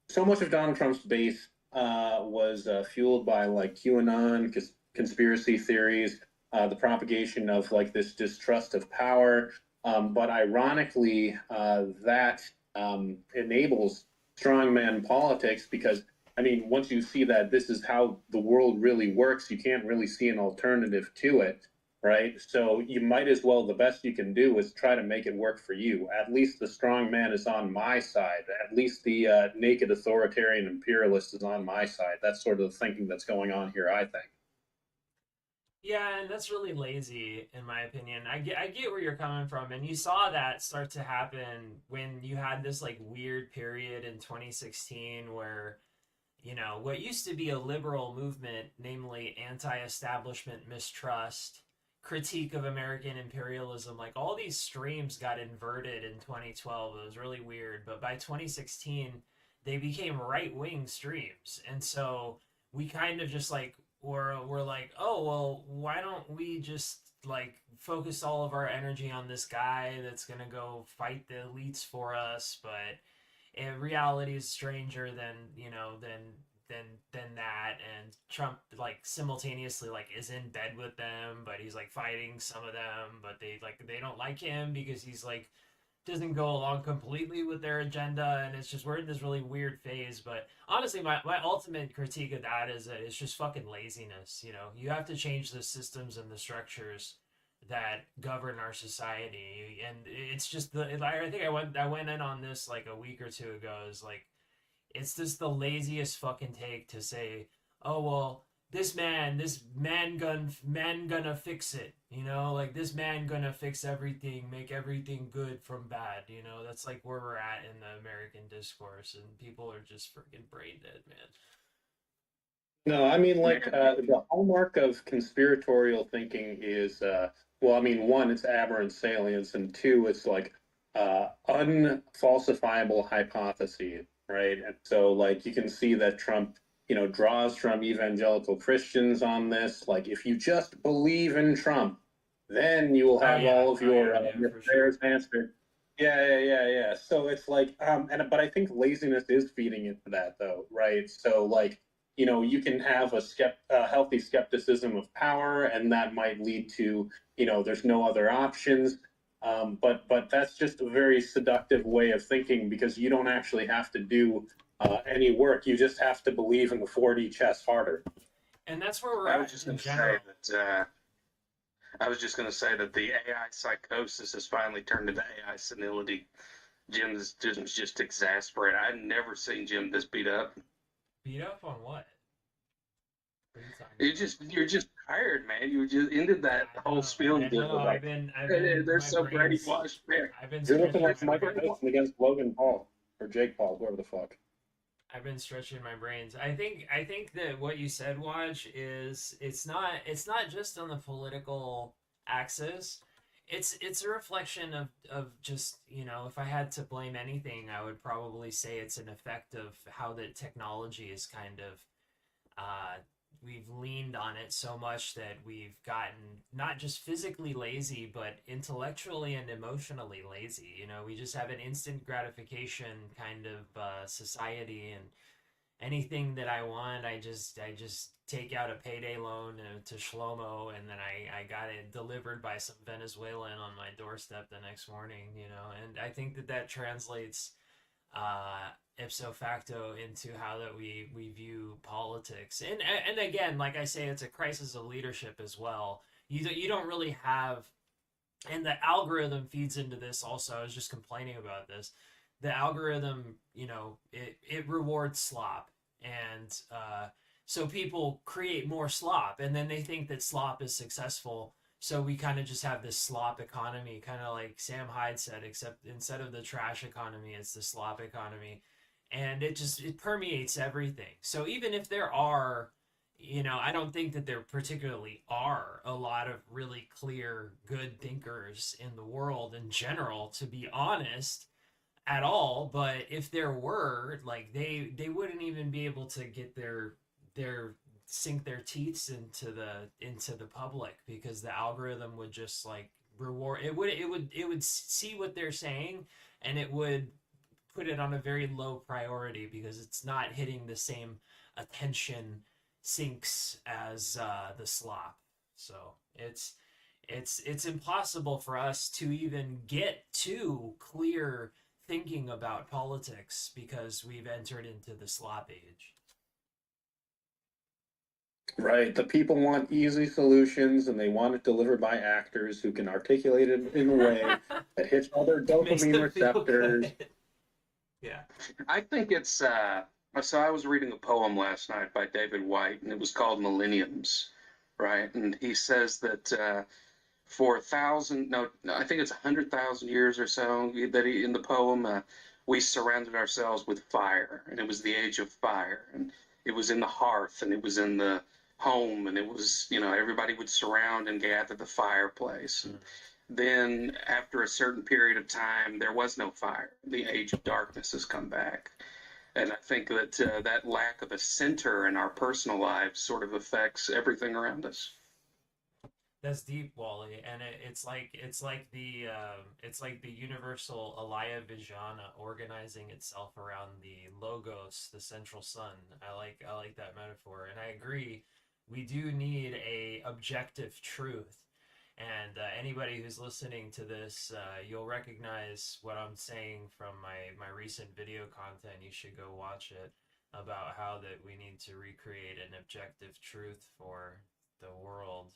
so much of Donald Trump's base was fueled by like QAnon conspiracy theories, the propagation of like this distrust of power. But ironically, that enables strongman politics because, I mean, once you see that this is how the world really works, you can't really see an alternative to it, right? So you might as well, the best you can do is try to make it work for you. At least the strong man is on my side. At least the naked authoritarian imperialist is on my side. That's sort of the thinking that's going on here, I think. Yeah, and that's really lazy, in my opinion. I get where you're coming from, and you saw that start to happen when you had this like weird period in 2016 where what used to be a liberal movement, namely anti-establishment mistrust, critique of American imperialism, like all these streams got inverted in 2012. It was really weird, but by 2016, they became right-wing streams, and so we kind of just like we're like, oh well, why don't we just like focus all of our energy on this guy that's gonna go fight the elites for us, but in reality is stranger than than than that. And Trump like simultaneously like is in bed with them, but he's like fighting some of them, but they don't like him because he's like doesn't go along completely with their agenda, and it's just we're in this really weird phase. But honestly, my ultimate critique of that is that it's just fucking laziness. You have to change the systems and the structures that govern our society, and it's just I think I went in on this like a week or two ago. Is like it's just the laziest fucking take to say, oh well, this man gonna fix it. Like this man gonna fix everything, make everything good from bad. That's like where we're at in the American discourse, and people are just freaking brain dead, man. No, I mean, like, the hallmark of conspiratorial thinking is, well, I mean, one, it's aberrant salience, and two, it's like unfalsifiable hypotheses, right? And so, like, you can see that Trump, draws from evangelical Christians on this. Like, if you just believe in Trump, then you will have all of your for sure. prayers answered. Yeah. So it's like, but I think laziness is feeding into that, though, right? So, like, you can have a healthy skepticism of power, and that might lead to, there's no other options. But that's just a very seductive way of thinking because you don't actually have to do any work. You just have to believe in the 4D chess harder. And that's where we're I was at just in going to general. say that. I was just going to say that the AI psychosis has finally turned into AI senility. Jim's just exasperated. I've never seen Jim this beat up. Beat up on what? What are you talking You're just tired, man. You just ended that about? whole spiel you I did know. with I've like, been. they're My so brains. brainwashed, man. I've been Jonathan stretching likes my Mike brains. Tyson against Logan Paul or Jake Paul, whoever the fuck. I've been stretching my brains. I think that what you said, Watch, is it's not just on the political axis. It's a reflection of just, if I had to blame anything, I would probably say it's an effect of how the technology is kind of uh we've leaned on it so much that we've gotten not just physically lazy but intellectually and emotionally lazy. We just have an instant gratification kind of society, and anything that I want, I just take out a payday loan to Shlomo, and then I got it delivered by some Venezuelan on my doorstep the next morning. And I think that translates ipso facto into how that we view politics. And again, like I say, it's a crisis of leadership as well. You don't really have, and the algorithm feeds into this also. I was just complaining about this. The algorithm, it rewards slop, and so people create more slop, and then they think that slop is successful. So we kind of just have this slop economy, kind of like Sam Hyde said, except instead of the trash economy, it's the slop economy, and it permeates everything. So even if there are, I don't think that there particularly are a lot of really clear good thinkers in the world in general, to be honest, at all. But if there were, like, they wouldn't even be able to get their sink their teeth into the public, because the algorithm would just like reward it would see what they're saying, and it would put it on a very low priority because it's not hitting the same attention sinks as the slop. So it's impossible for us to even get to clear thinking about politics because we've entered into the slop age. Right. The people want easy solutions and they want it delivered by actors who can articulate it in a way that hits all their Makes dopamine them feel receptors. good. Yeah. I think it's so I was reading a poem last night by David White, and it was called Millenniums, right? And he says that for 1,000, no, I think it's 100,000 years or so that in the poem, we surrounded ourselves with fire, and it was the age of fire, and it was in the hearth, and it was in the home, and it was, everybody would surround and gather the fireplace. And then after a certain period of time, there was no fire. The age of darkness has come back. And I think that that lack of a center in our personal lives sort of affects everything around us. That's deep, Wally, and it's like the universal Alaya Vijana organizing itself around the logos, the central sun. I like that metaphor, and I agree. We do need a objective truth, and anybody who's listening to this, you'll recognize what I'm saying from my recent video content. You should go watch it, about how that we need to recreate an objective truth for the world.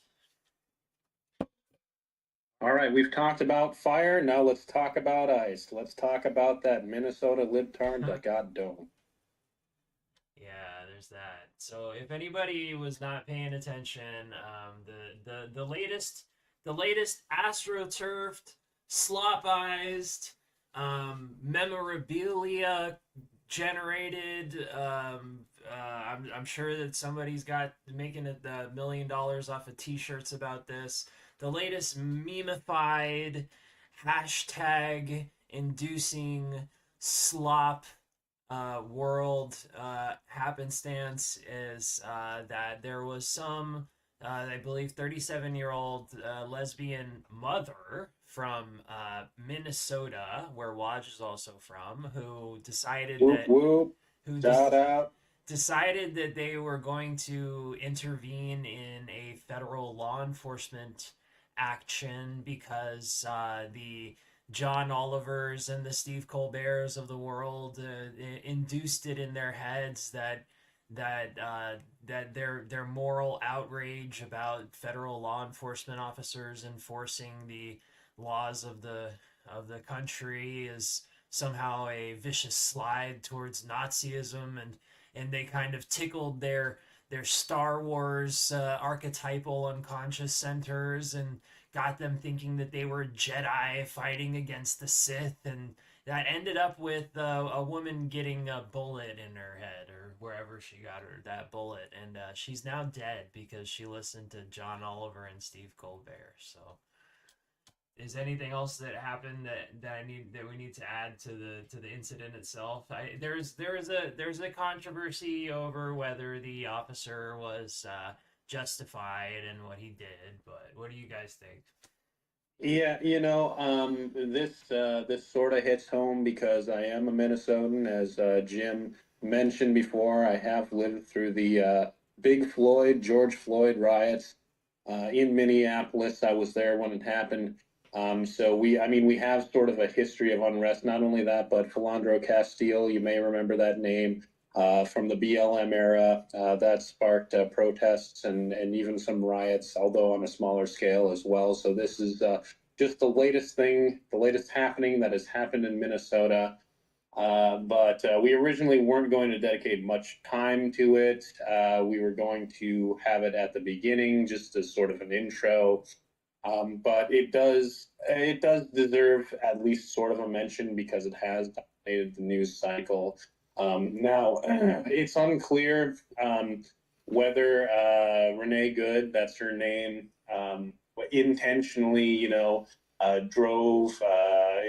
All right, we've talked about fire. Now let's talk about ice. Let's talk about that Minnesota libtard that got domed. Yeah, there's that. So if anybody was not paying attention, the latest astroturfed, slop-ized, memorabilia generated. I'm sure that somebody's got making $1 million off of T-shirts about this. The latest memeified, hashtag inducing slop world happenstance is that there was some, I believe, 37-year-old lesbian mother from Minnesota, where Waj is also from, who decided Whoop, whoop. Shout out. decided that they were going to intervene in a federal law enforcement action because the John Olivers and the Steve Colberts of the world induced it in their heads that their moral outrage about federal law enforcement officers enforcing the laws of the country is somehow a vicious slide towards Nazism, and they kind of tickled their Star Wars archetypal unconscious centers and got them thinking that they were Jedi fighting against the Sith, and that ended up with a woman getting a bullet in her head or wherever she got that bullet, and she's now dead because she listened to John Oliver and Steve Colbert. So, is anything else that happened that we need to add to the incident itself? There's a controversy over whether the officer was justified in what he did, but what do you guys think? Yeah, this sort of hits home because I am a Minnesotan, as Jim mentioned before. I have lived through the George Floyd riots in Minneapolis. I was there when it happened. So we have sort of a history of unrest. Not only that, but Philandro Castile, you may remember that name from the BLM era. That sparked protests and even some riots, although on a smaller scale as well. So this is just the latest thing, the latest happening that has happened in Minnesota. But we originally weren't going to dedicate much time to it. We were going to have it at the beginning, just as sort of an intro. But it does deserve at least sort of a mention because it has dominated the news cycle. Now, it's unclear whether Renee Good, that's her name, intentionally, drove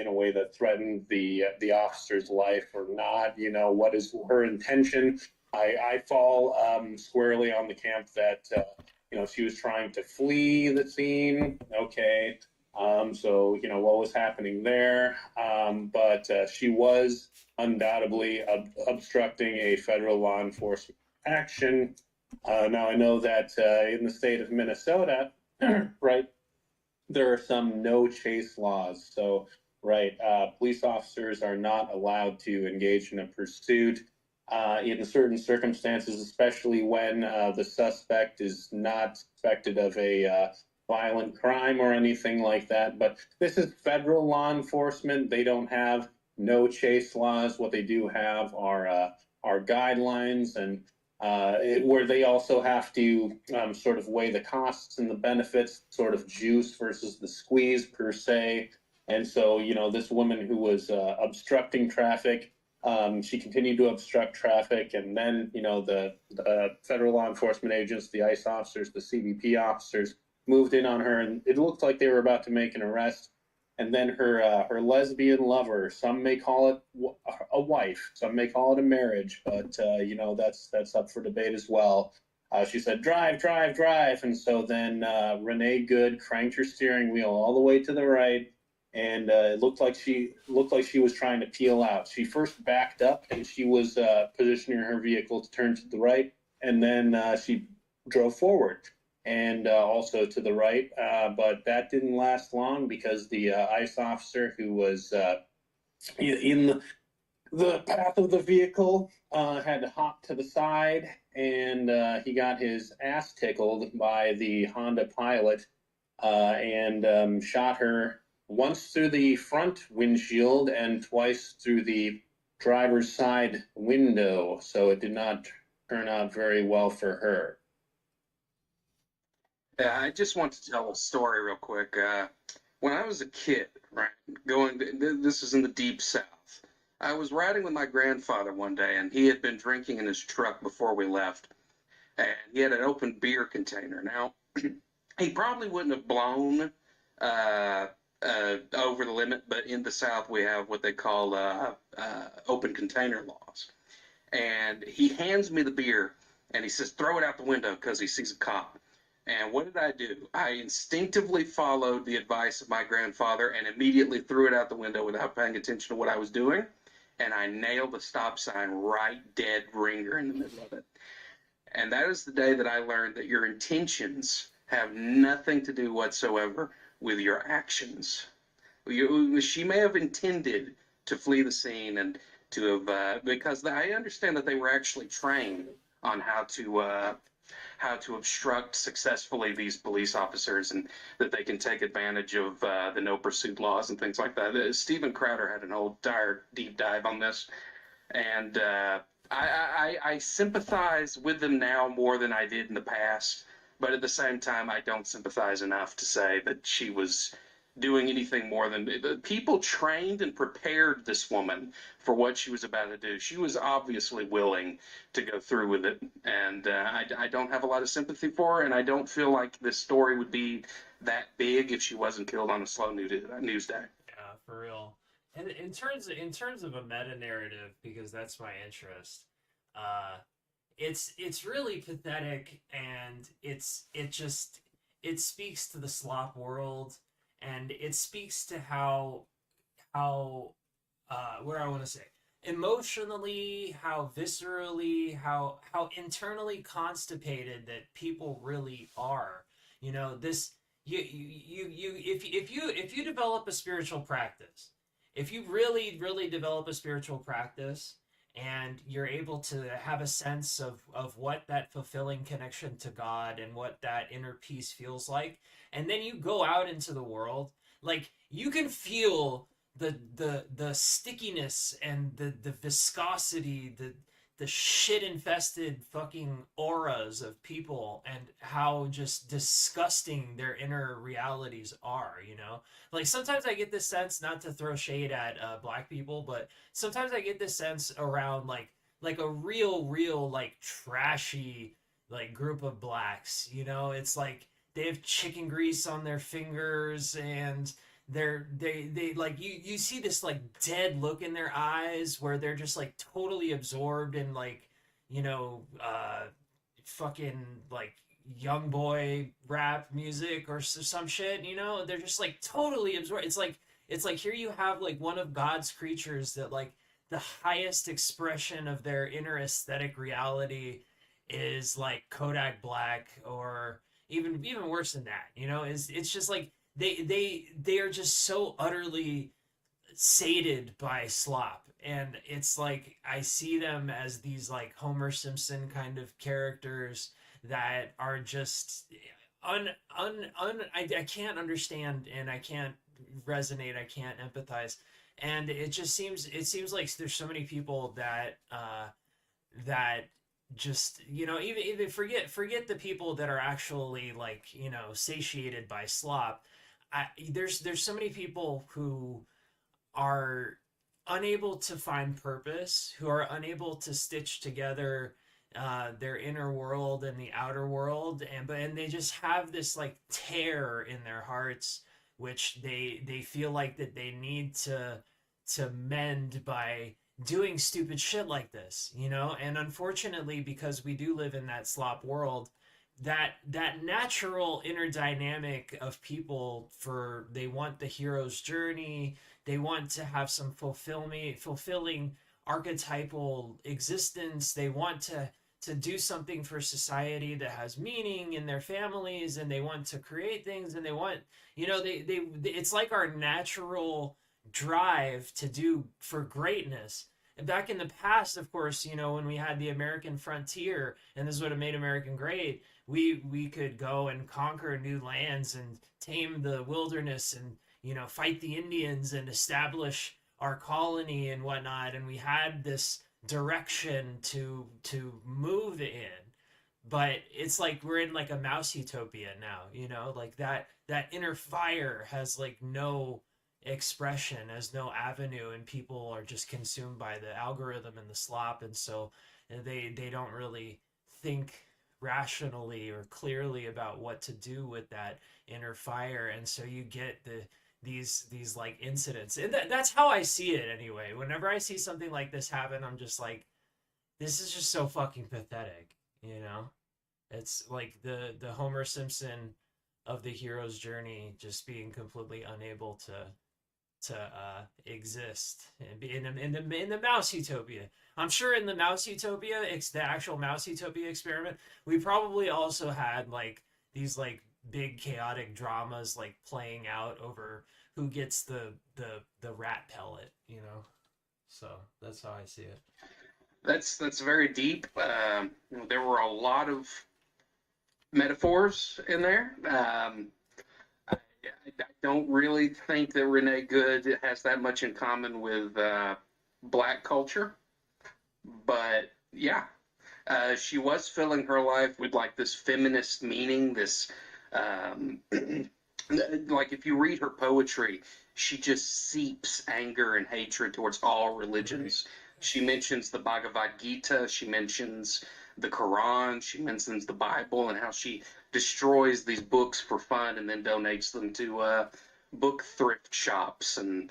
in a way that threatened the officer's life or not. What is her intention? I fall squarely on the camp that she was trying to flee the scene. Okay. So, what was happening there? But she was undoubtedly obstructing a federal law enforcement action. Now, I know that in the state of Minnesota, right, there are some no chase laws. So, right, police officers are not allowed to engage in a pursuit in certain circumstances, especially when the suspect is not suspected of a violent crime or anything like that. But this is federal law enforcement. They don't have no chase laws. What they do have are guidelines and where they also have to sort of weigh the costs and the benefits, sort of juice versus the squeeze per se. And so, this woman who was obstructing traffic, she continued to obstruct traffic, and then the federal law enforcement agents, the ICE officers, the CBP officers moved in on her, and it looked like they were about to make an arrest. And then her lesbian lover, some may call it a wife, some may call it a marriage, but that's up for debate as well. She said, "Drive, drive, drive," and so then Renee Good cranked her steering wheel all the way to the right, and it looked like she was trying to peel out. She first backed up, and she was positioning her vehicle to turn to the right, and then she drove forward and also to the right. But that didn't last long because the ICE officer who was in the path of the vehicle had to hop to the side, and he got his ass tickled by the Honda Pilot and shot her once through the front windshield and twice through the driver's side window. So it did not turn out very well for her. Yeah, I just want to tell a story real quick. When I was a kid, right, this is in the deep South. I was riding with my grandfather one day, and he had been drinking in his truck before we left, and he had an open beer container. Now, he probably wouldn't have blown over the limit, but in the South we have what they call open container laws. And he hands me the beer, and he says, "Throw it out the window," because he sees a cop. And what did I do? I instinctively followed the advice of my grandfather and immediately threw it out the window without paying attention to what I was doing. And I nailed the stop sign right dead ringer in the middle of it. And that is the day that I learned that your intentions have nothing to do whatsoever with your actions. She may have intended to flee the scene and to have, because I understand that they were actually trained on how to obstruct successfully these police officers, and that they can take advantage of the no pursuit laws and things like that. Stephen Crowder had an whole entire deep dive on this, and I sympathize with them now more than I did in the past, but at the same time, I don't sympathize enough to say that she was doing anything more than people trained and prepared this woman for what she was about to do. She was obviously willing to go through with it, and I don't have a lot of sympathy for her, and I don't feel like this story would be that big if she wasn't killed on a slow news day. Yeah, for real. And in terms of a meta narrative, because that's my interest, uh, it's really pathetic, and it speaks to the slop world, and it speaks to how what do I want to say, emotionally, how viscerally, how internally constipated that people really are. This if you develop a spiritual practice, if you really develop a spiritual practice, and you're able to have a sense of what that fulfilling connection to God and what that inner peace feels like, and then you go out into the world, like you can feel the stickiness and the viscosity, the shit infested fucking auras of people, and how just disgusting their inner realities are, you know? Like sometimes I get this sense, not to throw shade at black people, but sometimes I get this sense around like a real like trashy like group of blacks, you know? It's like they have chicken grease on their fingers, and they like you see this like dead look in their eyes where they're just like totally absorbed in like, you know, fucking like young boy rap music or some shit, you know? They're just like totally absorbed. It's like here you have like one of God's creatures that like the highest expression of their inner aesthetic reality is like Kodak Black, or even worse than that, you know? Is it's just like they are just so utterly sated by slop, and it's like I see them as these like Homer Simpson kind of characters that are just I can't understand, and I can't resonate, I can't empathize. And it seems like there's so many people that that just, you know, even forget the people that are actually like, you know, satiated by slop. There's so many people who are unable to find purpose, who are unable to stitch together their inner world and the outer world, and they just have this like tear in their hearts, which they feel like that they need to mend by doing stupid shit like this, you know? And unfortunately, because we do live in that slop world, that natural inner dynamic of people, for they want the hero's journey, they want to have some fulfilling archetypal existence, they want to do something for society that has meaning in their families, and they want to create things, and they want, you know, they it's like our natural drive to do for greatness. And back in the past, of course, you know, when we had the American frontier, and this is what made American great, we could go and conquer new lands and tame the wilderness, and, you know, fight the Indians and establish our colony and whatnot, and we had this direction to move in. But it's like we're in like a mouse utopia now, you know? Like that inner fire has like no expression, has no avenue, and people are just consumed by the algorithm and the slop, and so they don't really think rationally or clearly about what to do with that inner fire. And so you get these like incidents, and that's how I see it anyway. Whenever I see something like this happen, I'm just like, this is just so fucking pathetic, you know? It's like the Homer Simpson of the hero's journey just being completely unable to exist and be in the mouse utopia. I'm sure in the mouse utopia, it's the actual mouse utopia experiment, we probably also had like these like big chaotic dramas like playing out over who gets the rat pellet, you know? So that's how I see it. That's very deep. There were a lot of metaphors in there. I don't really think that Renee Good has that much in common with black culture, but yeah, she was filling her life with like this feminist meaning. This, like if you read her poetry, she just seeps anger and hatred towards all religions. She mentions the Bhagavad Gita. She mentions the Quran. She mentions the Bible, and how she destroys these books for fun and then donates them to book thrift shops, and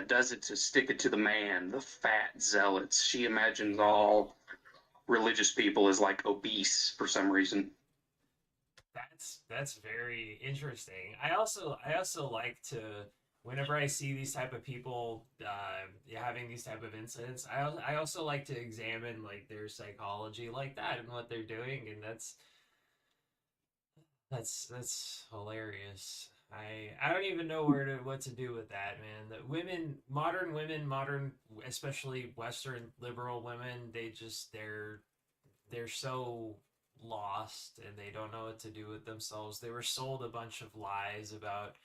does it to stick it to the man, the fat zealots. She imagines all religious people as like obese for some reason. That's very interesting. I also like to, whenever I see these type of people having these type of incidents, I also like to examine like their psychology like that and what they're doing, and That's hilarious. I don't even know what to do with that, man. The women, modern, especially Western liberal women, they're so lost and they don't know what to do with themselves. They were sold a bunch of lies about,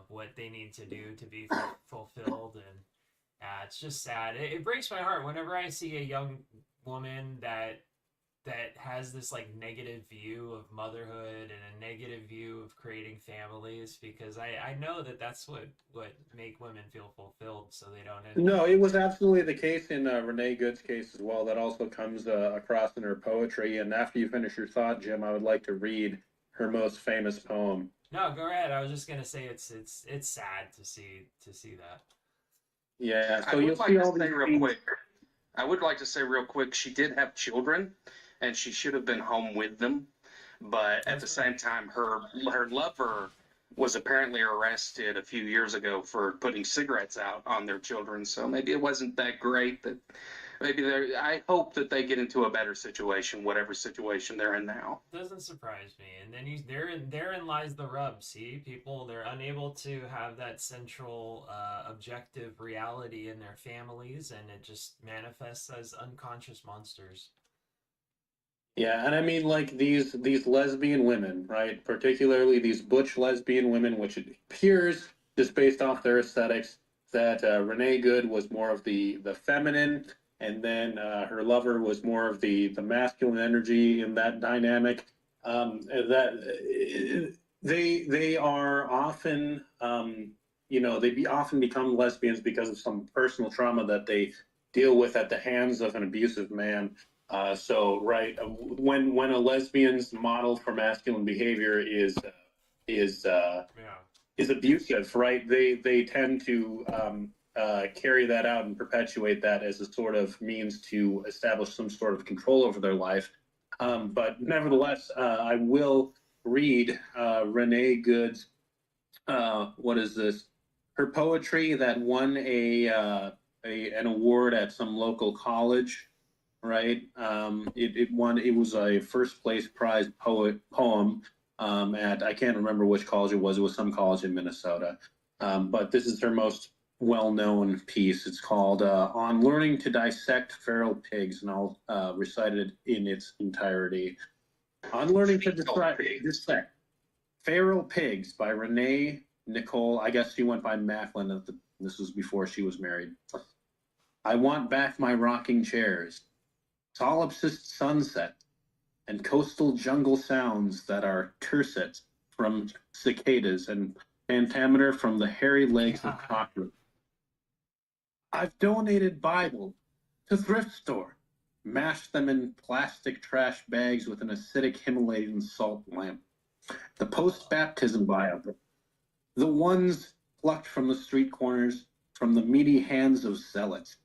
what they need to do to be fulfilled, and it's just sad. It breaks my heart whenever I see a young woman that has this like negative view of motherhood and a negative view of creating families, because I know that that's what make women feel fulfilled, so they don't end up. No, it was absolutely the case in Renee Good's case as well. That also comes across in her poetry. And after you finish your thought, Jim, I would like to read her most famous poem. No, go ahead. I was just gonna say it's sad to see that. Yeah, I so you'll would like see to all say these real themes. quick. I would like to say real quick, she did have children, and she should have been home with them. But at the That's same right. time, her lover was apparently arrested a few years ago for putting cigarettes out on their children. So maybe it wasn't that great. That maybe they I hope that they get into a better situation, whatever situation they're in now. Doesn't surprise me. And then therein lies the rub. See, people, they're unable to have that central objective reality in their families, and it just manifests as unconscious monsters. Yeah, and I mean like these lesbian women, right? Particularly these butch lesbian women, which it appears just based off their aesthetics that Renee Good was more of the feminine, and then her lover was more of the masculine energy in that dynamic. That they are often often become lesbians because of some personal trauma that they deal with at the hands of an abusive man. When a lesbian's model for masculine behavior is Yeah. is abusive, right? They tend to carry that out and perpetuate that as a sort of means to establish some sort of control over their life. But nevertheless, I will read Renee Good's what is this? Her poetry that won an award at some local college, right? It won. It was a first place prize poem at I can't remember which college it was. It was some college in Minnesota. But this is her most well known piece. It's called "On Learning to Dissect Feral Pigs," and I'll recite it in its entirety. On learning to dissect Feral Pigs by Renee Nicole. I guess she went by Macklin. This was before she was married. I want back my rocking chairs, solipsist sunset, and coastal jungle sounds that are tercets from cicadas and pentameter from the hairy legs of cockroaches. I've donated Bible to thrift store, mashed them in plastic trash bags with an acidic Himalayan salt lamp. The post-baptism Bible, the ones plucked from the street corners, from the meaty hands of zealots,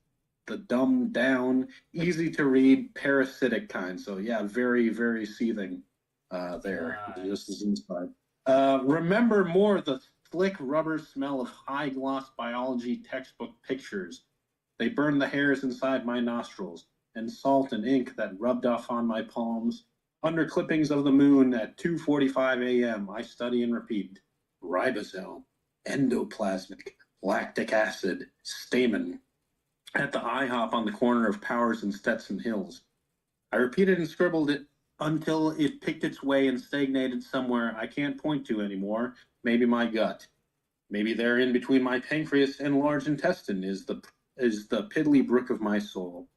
the dumbed down, easy to read, parasitic kind. So yeah, very, very seething there. God. This is inside. Remember more the slick rubber smell of high gloss biology textbook pictures. They burned the hairs inside my nostrils, and salt and ink that rubbed off on my palms. Under clippings of the moon at 2:45 a.m., I study and repeat ribosome, endoplasmic, lactic acid, stamen. At the IHOP on the corner of Powers and Stetson Hills. I repeated and scribbled it until it picked its way and stagnated somewhere I can't point to anymore. Maybe my gut. Maybe there in between my pancreas and large intestine is the piddly brook of my soul.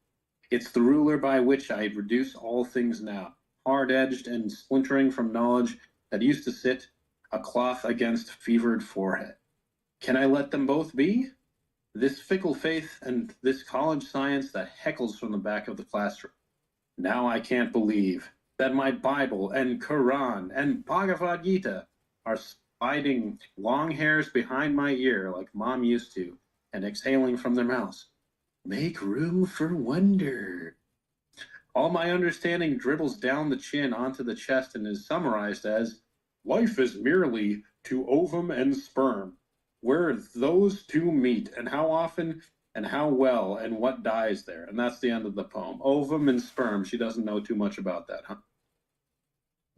It's the ruler by which I reduce all things now, hard-edged and splintering from knowledge that used to sit a cloth against fevered forehead. Can I let them both be? This fickle faith and this college science that heckles from the back of the classroom. Now I can't believe that my Bible and Quran and Bhagavad Gita are spiding long hairs behind my ear like mom used to and exhaling from their mouths. Make room for wonder. All my understanding dribbles down the chin onto the chest and is summarized as life is merely to ovum and sperm, where those two meet, and how often and how well and what dies there. And that's the end of the poem. Ovum and sperm. She doesn't know too much about that, huh?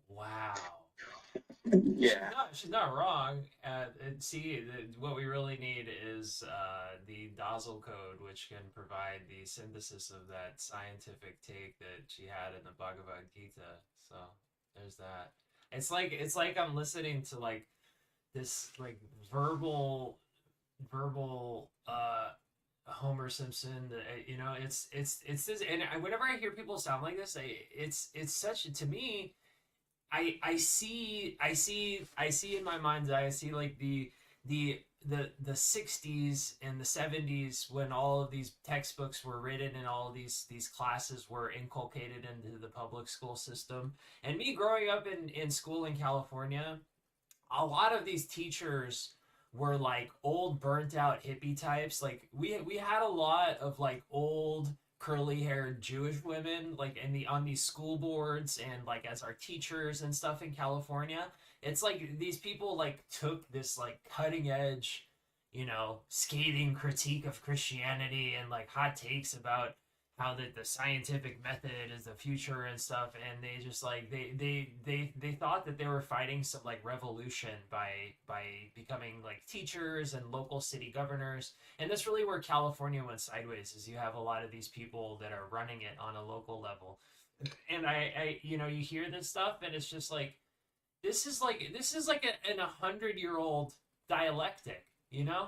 Wow. Yeah. She's not wrong. And see, what we really need is the Dazzle code, which can provide the synthesis of that scientific take that she had in the Bhagavad Gita. So there's that. It's like I'm listening to like this like verbal Homer Simpson. It's this, and whenever I hear people sound like this, it's such to me. I see in my mind's eye. I see like the 60s and the 70s when all of these textbooks were written and all of these classes were inculcated into the public school system. And me growing up in school in California, a lot of these teachers were like old burnt out hippie types. Like we had a lot of like old curly haired Jewish women like in the on these school boards and like as our teachers and stuff in California. It's like these people like took this like cutting edge, scathing critique of Christianity and like hot takes about how the scientific method is the future and stuff, and they just like they thought that they were fighting some like revolution by becoming like teachers and local city governors. And that's really where California went sideways, is you have a lot of these people that are running it on a local level. And you hear this stuff and it's just like this is like an 100-year-old dialectic,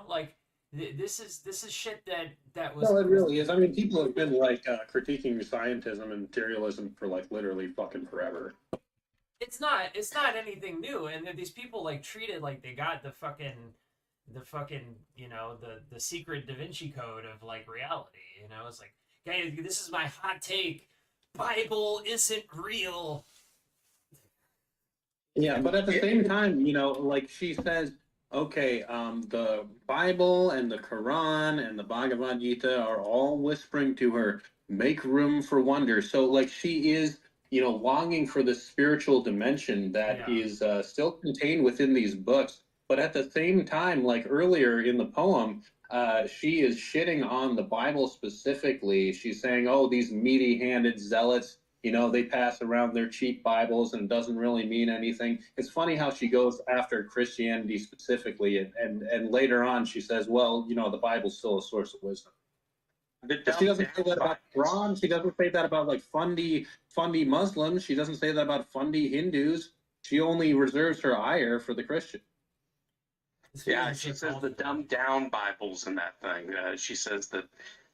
like this is shit that was. No, it really is. I mean, people have been like critiquing scientism and materialism for like literally fucking forever. It's not anything new, and these people like treat it like they got the fucking the secret Da Vinci Code of like reality. It's like, guys, this is my hot take: Bible isn't real. Yeah, but at the same time, like she says, okay, the Bible and the Quran and the Bhagavad Gita are all whispering to her, make room for wonder. So, like, she is, longing for the spiritual dimension that Yeah. is still contained within these books. But at the same time, like earlier in the poem, she is shitting on the Bible specifically. She's saying, oh, these meaty handed zealots, they pass around their cheap Bibles and it doesn't really mean anything. It's funny how she goes after Christianity specifically, and later on she says, well, the Bible's still a source of wisdom. The But she dumbed doesn't say down that about Bibles. Quran. She doesn't say that about like fundy Muslims. She doesn't say that about fundy Hindus. She only reserves her ire for the Christian. Yeah, she says the dumbed down Bibles in that thing. She says that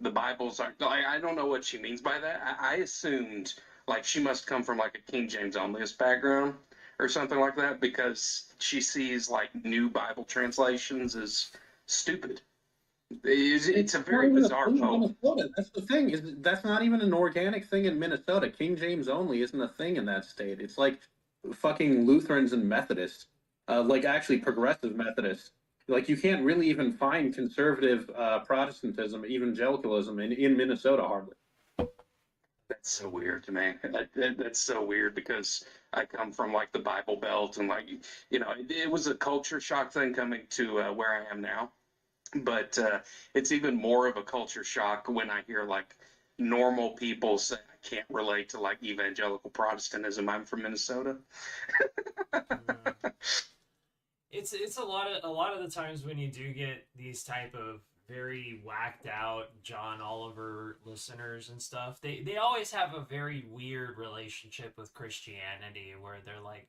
the Bibles aren't. I don't know what she means by that. I assumed like she must come from like a King James onlyist background or something like that, because she sees like new Bible translations as stupid. It's a Not very even a bizarre thing in poem. Minnesota. That's the thing. Is that's not even an organic thing in Minnesota. King James only isn't a thing in that state. It's like fucking Lutherans and Methodists, like actually progressive Methodists. Like you can't really even find conservative Protestantism, evangelicalism in Minnesota hardly. That's so weird to me. That's so weird because I come from like the Bible Belt, and like it was a culture shock thing coming to where I am now. But it's even more of a culture shock when I hear like normal people say I can't relate to like evangelical Protestantism. I'm from Minnesota. Mm. It's a lot of the times when you do get these type of very whacked out John Oliver listeners and stuff, they always have a very weird relationship with Christianity where they're like,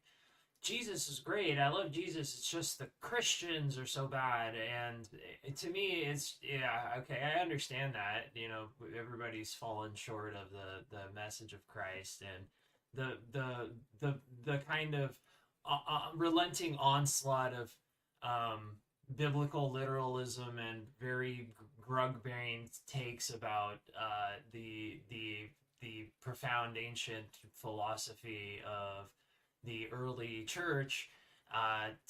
Jesus is great. I love Jesus. It's just the Christians are so bad. And to me, it's, yeah, okay, I understand that. Everybody's fallen short of the message of Christ, and the kind of relenting onslaught of um, biblical literalism and very grug-bearing takes about the profound ancient philosophy of the early church.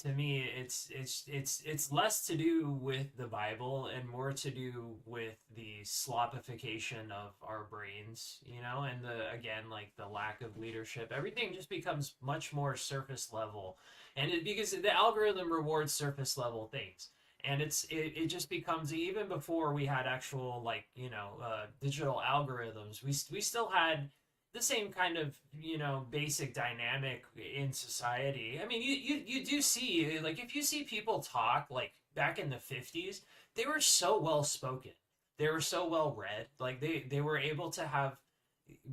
To me, it's less to do with the Bible and more to do with the slopification of our brains, and the again like the lack of leadership. Everything just becomes much more surface level, and because the algorithm rewards surface level things. And it just becomes, even before we had actual like digital algorithms, we still had the same kind of, basic dynamic in society. I mean, you do see, like, if you see people talk, like, back in the 50s, they were so well spoken. They were so well read. Like, they were able to have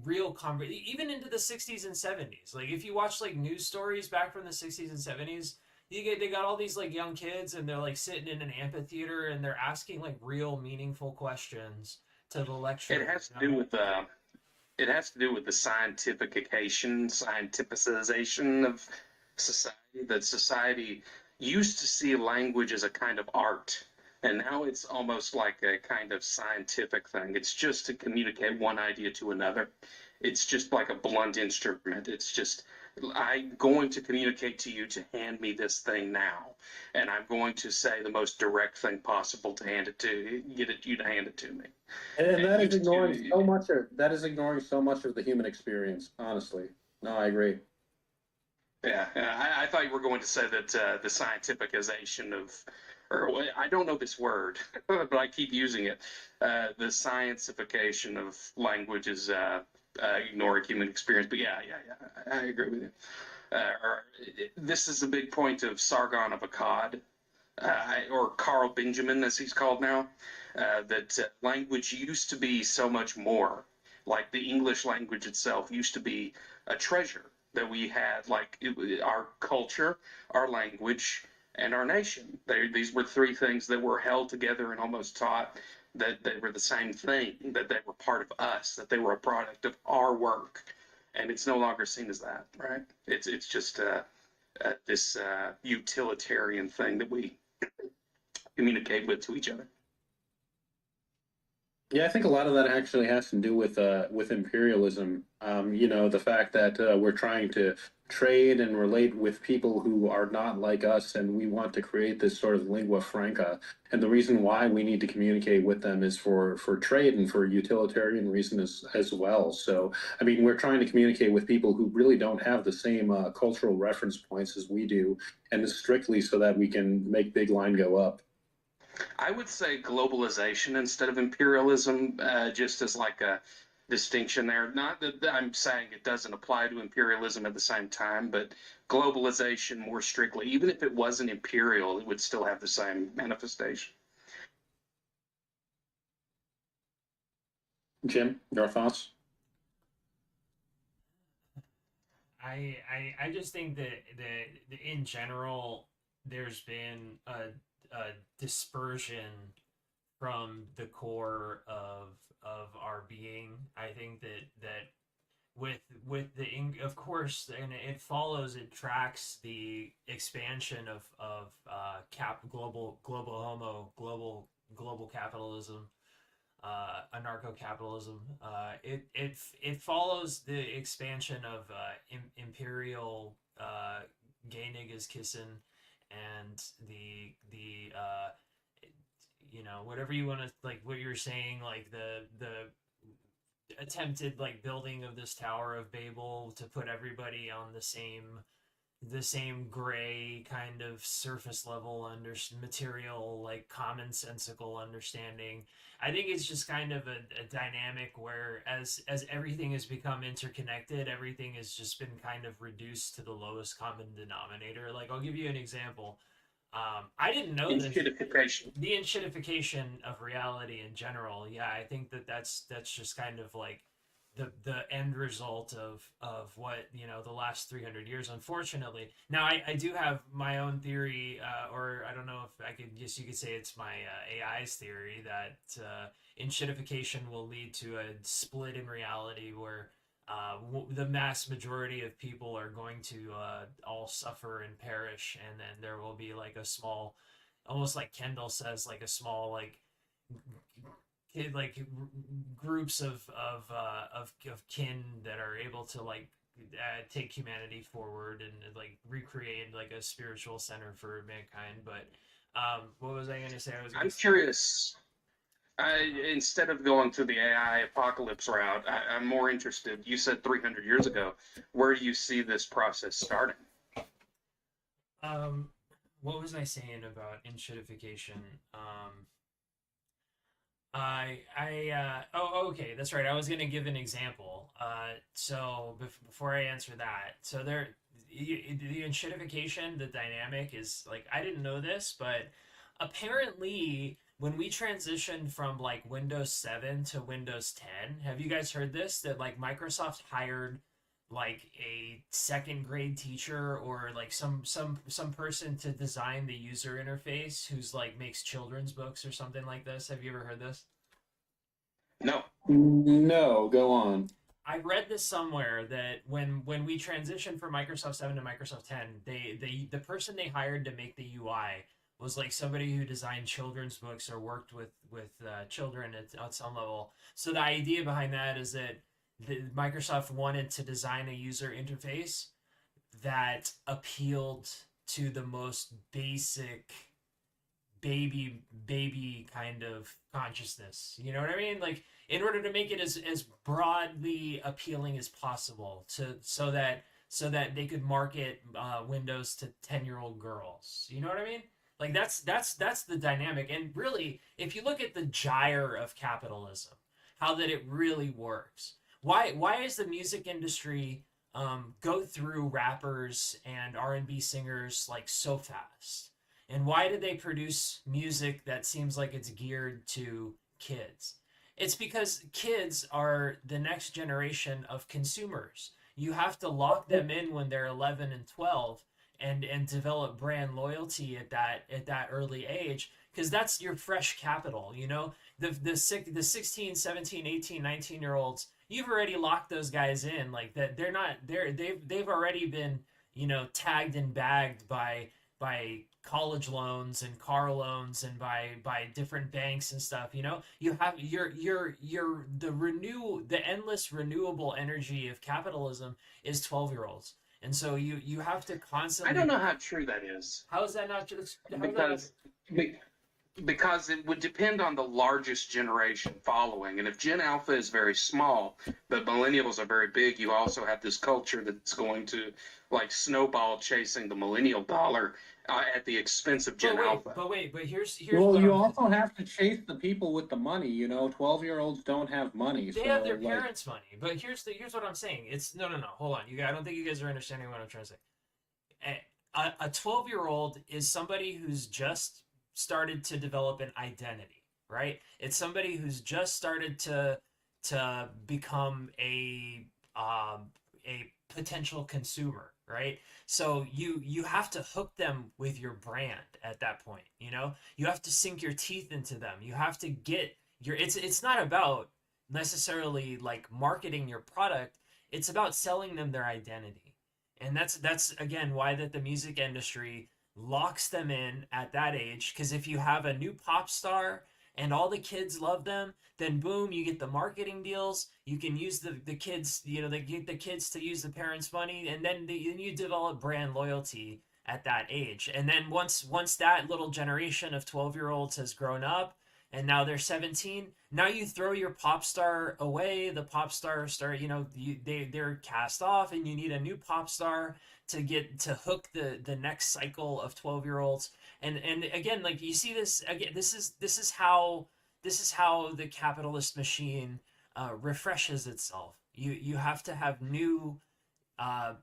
real even into the 60s and 70s. Like, if you watch, like, news stories back from the 60s and 70s, they got all these, like, young kids, and they're, like, sitting in an amphitheater, and they're asking, like, real meaningful questions to the lecturer. It has to do with it has to do with the scientification, scientificization of society. That society used to see language as a kind of art, and now it's almost like a kind of scientific thing. It's just to communicate one idea to another. It's just like a blunt instrument. It's just, I'm going to communicate to you to hand me this thing now, and I'm going to say the most direct thing possible to hand it to you to hand it to me. And that is ignoring so much of the human experience, honestly. No, I agree. Yeah, I thought you were going to say that the scientificization of, or I don't know this word, but I keep using it. The scientification of language is ignoring human experience. But yeah, I agree with you. This is a big point of Sargon of Akkad, or Carl Benjamin, as he's called now, that language used to be so much more. Like the English language itself used to be a treasure that we had, like our culture, our language, and our nation. These were three things that were held together and almost taught that they were the same thing, that they were part of us, that they were a product of our work. And it's no longer seen as that, right? It's just this utilitarian thing that we communicate with to each other. Yeah, I think a lot of that actually has to do with imperialism. The fact that we're trying to trade and relate with people who are not like us, and we want to create this sort of lingua franca. And the reason why we need to communicate with them is for trade and for utilitarian reasons as well. So, I mean, we're trying to communicate with people who really don't have the same cultural reference points as we do, and it's strictly so that we can make big line go up. I would say globalization instead of imperialism, just as like a distinction there. Not that I'm saying it doesn't apply to imperialism at the same time, but globalization more strictly. Even if it wasn't imperial, it would still have the same manifestation. Jim, your thoughts? I just think that in general there's been a dispersion from the core of our being. I think that with the of course, and it follows, it tracks the expansion of global capitalism, anarcho-capitalism. It follows the expansion of imperial Geiniges and the whatever you want to, like what you're saying, like the attempted, like, building of this Tower of Babel to put everybody on the same gray kind of surface level under material, like commonsensical understanding. I think it's just kind of a dynamic where as everything has become interconnected, everything has just been kind of reduced to the lowest common denominator. Like, I'll give you an example. I didn't know this. The enshittification of reality in general. Yeah, I think that's just kind of like the end result of what, the last 300 years, unfortunately. Now, I do have my own theory, or I don't know if I could, guess you could say it's my AI's theory, that enshittification will lead to a split in reality where the mass majority of people are going to all suffer and perish, and then there will be like a small, almost like Kendall says, like a small, like groups of kin that are able to, like, take humanity forward and like recreate like a spiritual center for mankind. But what was I going to say? I'm curious. Instead of going through the AI apocalypse route, I'm more interested. You said 300 years ago. Where do you see this process starting? What was I saying about enshittification? Okay, that's right. I was gonna give an example. So before I answer that, so the enshittification, the dynamic is like I didn't know this, but apparently when we transitioned from like Windows 7 to Windows 10, have you guys heard this? That like Microsoft hired like a second grade teacher or like some person to design the user interface who's like makes children's books or something like this. Have you ever heard this? No. No, go on. I read this somewhere that when we transitioned from Microsoft 7 to Microsoft 10, the person they hired to make the UI was like somebody who designed children's books or worked with children at some level. So the idea behind that is that Microsoft wanted to design a user interface that appealed to the most basic baby kind of consciousness. You know what I mean? Like in order to make it as broadly appealing as possible to so that they could market Windows to 10-year-old girls. You know what I mean? Like that's the dynamic. And really, if you look at the gyre of capitalism, how that it really works. Why is the music industry go through rappers and R&B singers like so fast? And why do they produce music that seems like it's geared to kids? It's because kids are the next generation of consumers. You have to lock them in when they're 11 and 12 and develop brand loyalty at that early age because that's your fresh capital, you know? The 16, 17, 18, 19 year olds, you've already locked those guys in like that they've already been, tagged and bagged by college loans and car loans and by different banks and stuff. You have the endless renewable energy of capitalism is 12-year-olds, and so you have to I don't constantly. know how true that is How is that not just how is that not, because be- because it would depend on the largest generation following. And if Gen Alpha is very small, but millennials are very big, you also have this culture that's going to like snowball chasing the millennial dollar at the expense of Gen Alpha. but here's Well, what you I'm. also have to chase the people with the money. 12-year-olds don't have money, They have their so like, parents' money, but here's what I'm saying. It's no. Hold on, I don't think you guys are understanding what I'm trying to say. A 12-year-old is somebody who's just started to develop an identity, right? It's somebody who's just started to become a potential consumer, right? So you have to hook them with your brand at that point. You have to sink your teeth into them. You have to get your. It's not about necessarily like marketing your product. It's about selling them their identity, and that's again why that the music industry locks them in at that age. Because if you have a new pop star and all the kids love them, then boom, you get the marketing deals. You can use the kids, they get the kids to use the parents' money, and then you develop brand loyalty at that age. And then once that little generation of 12-year-olds has grown up, and now they're 17, now you throw your pop star away. The pop star they're cast off, and you need a new pop star to get to hook the next cycle of 12-year-olds. And again, like you see this again, this is how the capitalist machine refreshes itself. You have to have new uh,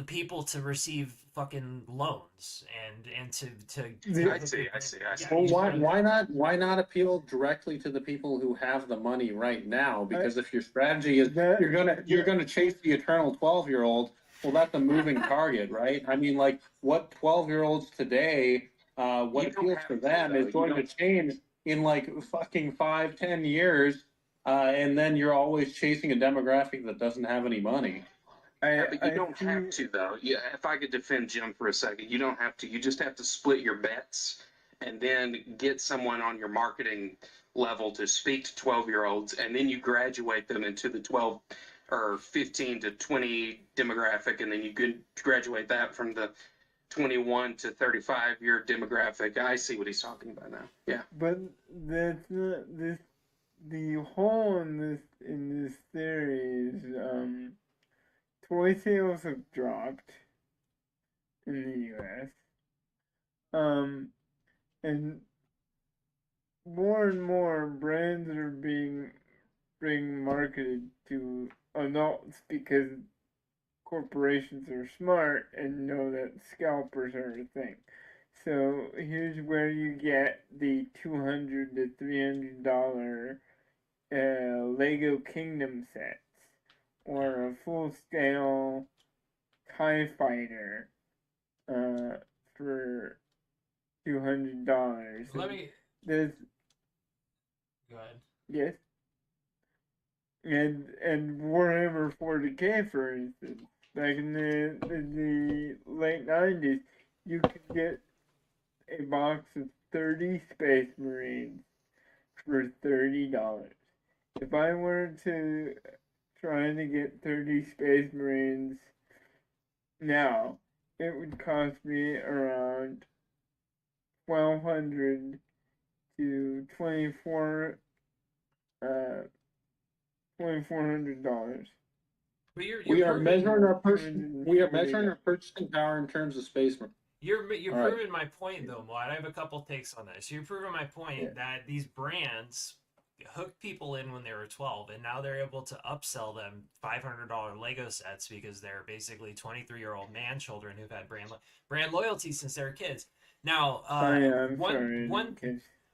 people to receive fucking loans and to I see. I see. I see. well, why not appeal directly to the people who have the money right now? Because if your strategy is you're gonna chase the eternal 12-year-old, well, that's a moving target, right? I mean, like what 12-year-olds today, what You don't appeals have to to them though. is You going to don't. change in like fucking 5, 10 years, and then you're always chasing a demographic that doesn't have any money. Yeah, but you I don't have see. to though. Yeah, if I could defend Jim for a second, you don't have to. You just have to split your bets and then get someone on your marketing level to speak to 12-year-olds, and then you graduate them into the 12 or 15 to 20 demographic, and then you could graduate that from the 21 to 35-year demographic. I see what he's talking about now. Yeah. But that's not this. The hole in this theory is toy sales have dropped in the U.S. And more and more brands are being marketed to adults because corporations are smart and know that scalpers are a thing. So here's where you get the $200 to $300 Lego Kingdom sets, or a full scale TIE Fighter for $200. Let me There's go ahead. yes, and Warhammer 40K, for instance, back in the late 90s, you could get a box of 30 Space Marines for $30. If I were to try to get 30 Space Marines now, it would cost me around $1,200 to $2,400. But you're We are proving, measuring our purchasing power in terms of space. you're All right. proving my point though, Vlad. I have a couple takes on this. You're proving my point Yeah. that these brands hooked people in when they were 12, and now they're able to upsell them $500 Lego sets because they're basically 23-year-old man children who've had brand loyalty since they were kids. Now, I'm sorry.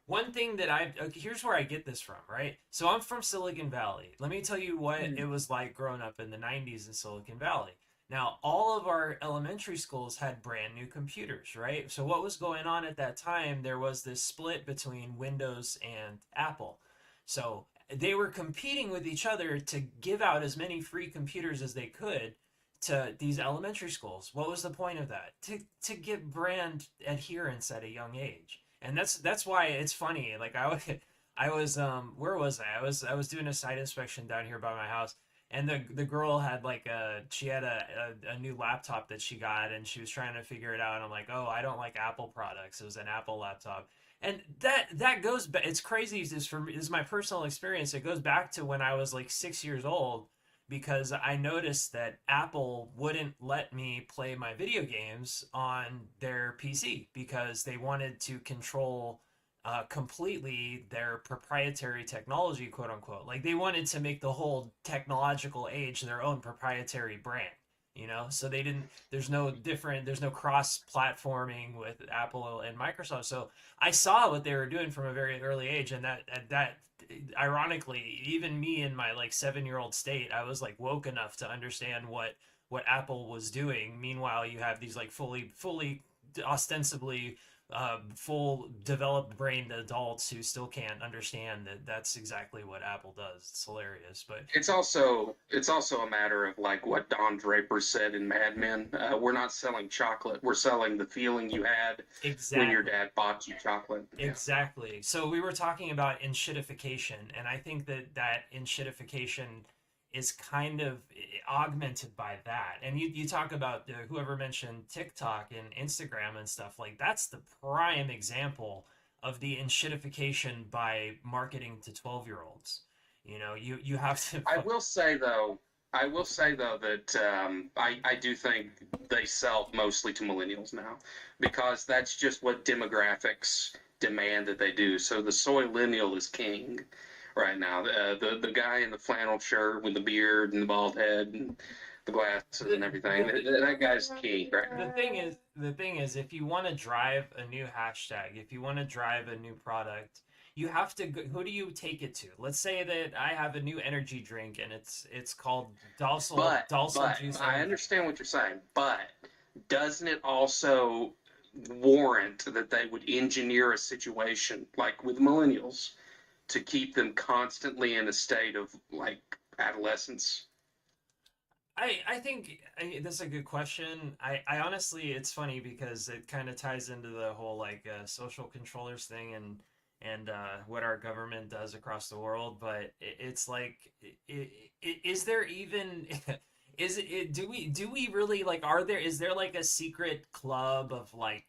one thing that here's where I get this from, right? So I'm from Silicon Valley. Let me tell you what it was like growing up in the 90s in Silicon Valley. Now, all of our elementary schools had brand new computers, right? So what was going on at that time, there was this split between Windows and Apple. So they were competing with each other to give out as many free computers as they could to these elementary schools. What was the point of that? To get brand adherence at a young age. And that's why it's funny. Like I was where was I? I was doing a site inspection down here by my house, and the girl had like she had a new laptop that she got, and she was trying to figure it out, and I'm like, oh, I don't like Apple products. It was an Apple laptop. And that goes back. It's crazy. This is my personal experience. It goes back to when I was like 6 years old, because I noticed that Apple wouldn't let me play my video games on their PC because they wanted to control completely their proprietary technology, quote unquote. Like they wanted to make the whole technological age their own proprietary brand. So they didn't. There's no cross-platforming with Apple and Microsoft. So I saw what they were doing from a very early age, and that ironically, even me in my like 7-year-old state, I was like woke enough to understand what Apple was doing. Meanwhile, you have these like fully ostensibly full developed brained adults who still can't understand that that's exactly what Apple does. It's hilarious, but It's also a matter of like what Don Draper said in Mad Men. We're not selling chocolate. We're selling the feeling you had when your dad bought you chocolate. Yeah. Exactly. So we were talking about enshittification, and I think that enshittification is kind of augmented by that. And you talk about whoever mentioned TikTok and Instagram and stuff, like that's the prime example of the enshittification by marketing to 12-year-olds. You have to. I will say though that I do think they sell mostly to millennials now, because that's just what demographics demand that they do. So the soy millennial is king right now. The guy in the flannel shirt with the beard and the bald head and the glasses and everything. That guy's king, right? The thing is, if you want to drive a new hashtag, if you want to drive a new product, you have to go, who do you take it to? Let's say that I have a new energy drink and it's called Dulcet Juice. I understand what you're saying, but doesn't it also warrant that they would engineer a situation like with millennials to keep them constantly in a state of like adolescence? I think that's a good question. I honestly, it's funny because it kind of ties into the whole like social controllers thing and what our government does across the world. But it's like, is there even is it do we really like, is there like a secret club of like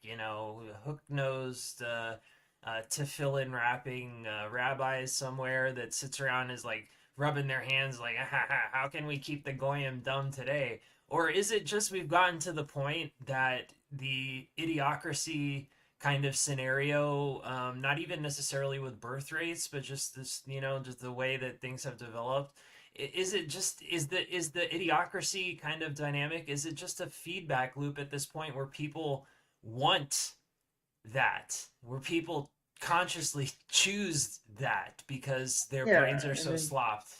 hook-nosed tefillin wrapping rabbis somewhere that sits around and is like rubbing their hands like, how can we keep the goyim dumb today? Or is it just we've gotten to the point that the idiocracy kind of scenario, not even necessarily with birth rates, but just this, just the way that things have developed. Is it just is the idiocracy kind of dynamic? Is it just a feedback loop at this point where people want that, where people consciously choose that because their Yeah, brains are and so then slopped?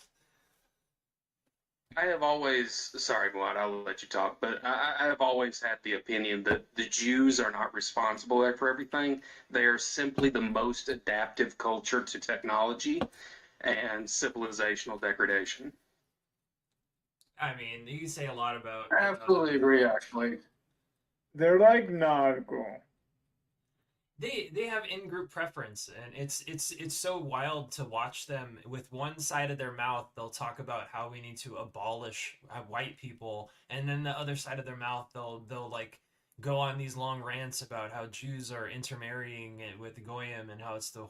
I have always, sorry, Vlad, I'll let you talk, but I have always had the opinion that the Jews are not responsible for everything. They are simply the most adaptive culture to technology and civilizational degradation. I mean, you can say a lot about, I absolutely agree, actually. they're like nautical. they have in-group preference, and it's so wild to watch them. With one side of their mouth they'll talk about how we need to abolish white people, and then the other side of their mouth they'll like go on these long rants about how Jews are intermarrying with goyim, and how it's the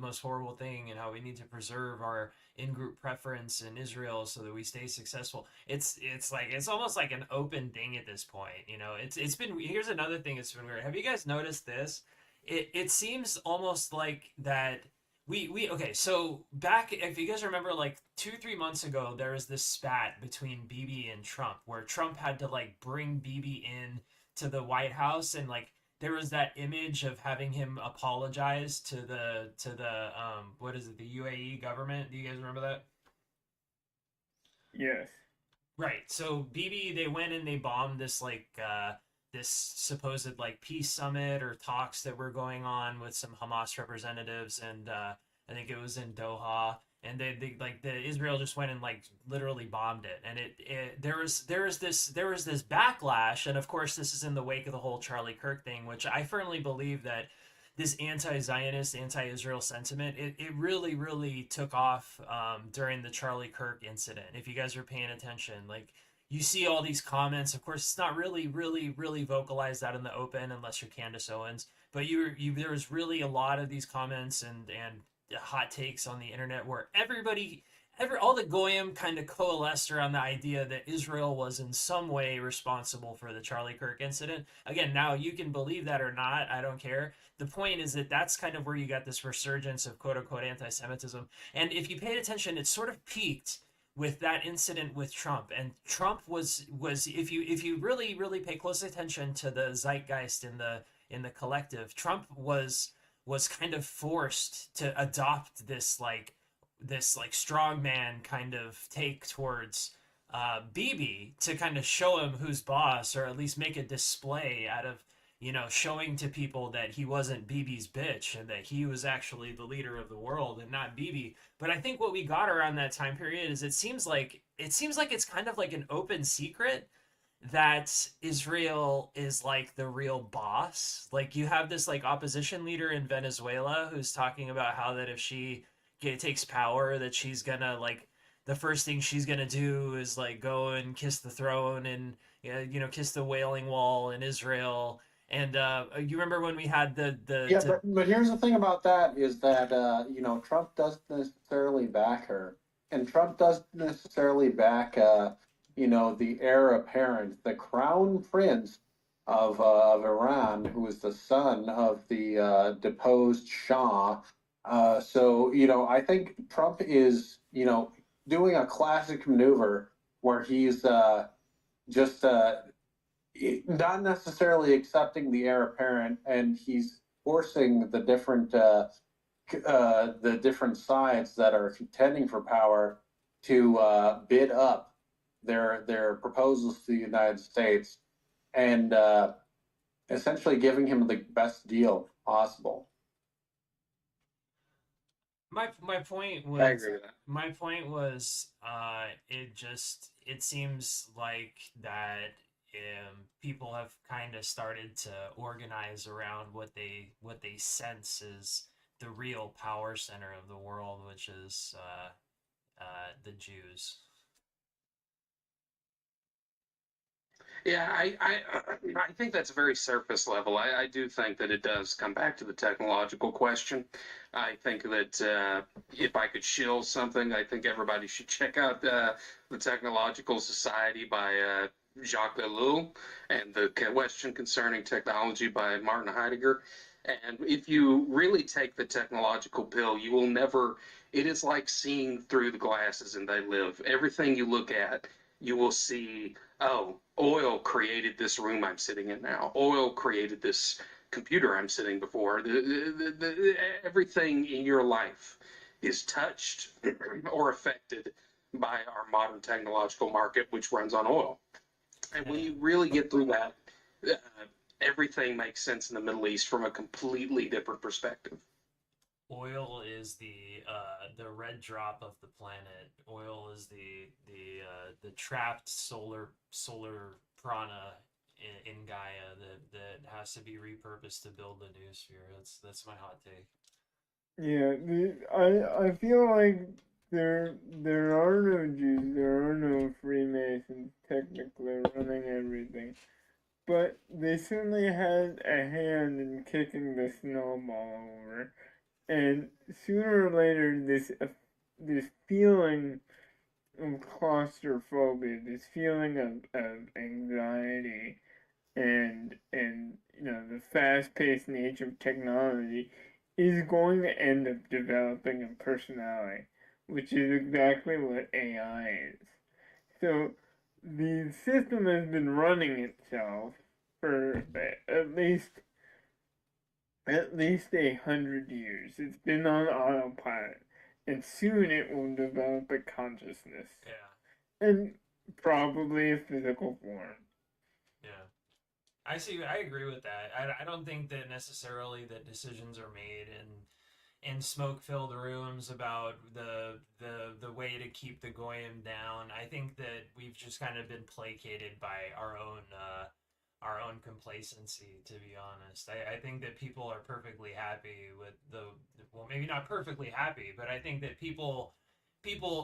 most horrible thing, and how we need to preserve our in-group preference in Israel so that we stay successful. It's like it's almost like an open thing at this point. It's been. Here's another thing that's been weird. Have you guys noticed this? It seems almost like that we okay, so back, if you guys remember, like 2 3 months ago, there was this spat between Bibi and Trump, where Trump had to like bring Bibi in to the White House, and like there was that image of having him apologize to the what is it, the UAE government. Do you guys remember that? Yes. Right. So BB, they went and they bombed this like this supposed like peace summit or talks that were going on with some Hamas representatives, and I think it was in Doha. And they like the Israel just went and like literally bombed it, and there was this backlash, and of course this is in the wake of the whole Charlie Kirk thing, which I firmly believe that this anti-Zionist, anti-Israel sentiment, it really took off during the Charlie Kirk incident. If you guys are paying attention, like you see all these comments. Of course, it's not really vocalized out in the open unless you're Candace Owens. But there was really a lot of these comments and hot takes on the internet where all the goyim kind of coalesced around the idea that Israel was in some way responsible for the Charlie Kirk incident. Again, now you can believe that or not, I don't care. The point is that that's kind of where you got this resurgence of quote unquote anti-Semitism. And if you paid attention, it sort of peaked with that incident with Trump. And Trump was if you really pay close attention to the zeitgeist in the collective, Trump was kind of forced to adopt this like strongman kind of take towards Bibi, to kind of show him who's boss, or at least make a display out of showing to people that he wasn't Bibi's bitch, and that he was actually the leader of the world and not Bibi. But I think what we got around that time period is it seems like it's kind of like an open secret that Israel is like the real boss. Like you have this like opposition leader in Venezuela who's talking about how that if she takes power, that she's gonna like the first thing she's gonna do is like go and kiss the throne, and kiss the Wailing Wall in Israel. And you remember when we had Yeah, the but here's the thing about that is that Trump doesn't necessarily back her, and Trump doesn't necessarily back the heir apparent, the crown prince of Iran, who is the son of the deposed Shah. So I think Trump is doing a classic maneuver where he's just not necessarily accepting the heir apparent, and he's forcing the different sides that are contending for power to bid up their proposals to the United States, and essentially giving him the best deal possible. my point I was agree with that. it seems like that people have kind of started to organize around what they sense is the real power center of the world, which is the Jews. Yeah, I think that's very surface level. I do think that it does come back to the technological question. I think that if I could shill something, I think everybody should check out the Technological Society by Jacques Ellul, and the question concerning technology by Martin Heidegger. And if you really take the technological pill, you will never, it is like seeing through the glasses and they live. Everything you look at, you will see, oh, oil created this room I'm sitting in now. Oil created this computer I'm sitting before. Everything in your life is touched or affected by our modern technological market, which runs on oil. And when you really get through that, everything makes sense in the Middle East from a completely different perspective. Oil is the red drop of the planet. Oil is the trapped solar prana in Gaia that has to be repurposed to build the new sphere. That's my hot take. Yeah, I feel like there are no Jews, there are no Freemasons technically running everything, but they certainly had a hand in kicking the snowball over, and sooner or later this feeling of claustrophobia, this feeling of anxiety, and the fast-paced nature of technology is going to end up developing a personality, which is exactly what AI is. So the system has been running itself for at least 100 years. It's been on autopilot, and soon it will develop a consciousness, Yeah, and probably a physical form. yeah. I agree with that. I don't think that necessarily that decisions are made in smoke-filled rooms about the way to keep the goyim down. I think that we've just kind of been placated by our own complacency, to be honest. I think that people are perfectly happy with well, maybe not perfectly happy, but I think that people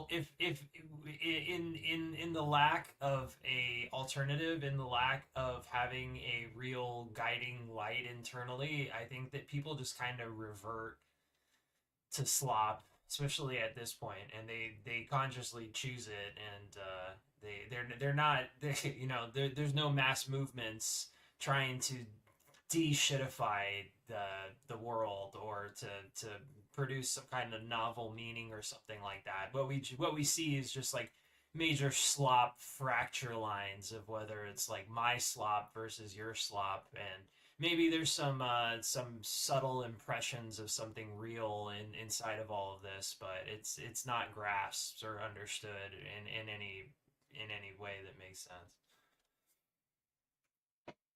if in the lack of a alternative, in the lack of having a real guiding light internally, I think that people just kind of revert to slop, especially at this point, and they consciously choose it, and they're not there's no mass movements trying to de-shitify the world or to produce some kind of novel meaning or something like that. What we see is just like major slop fracture lines of whether it's like my slop versus your slop, and maybe there's some subtle impressions of something real inside of all of this, but it's not grasped or understood in any way that makes sense.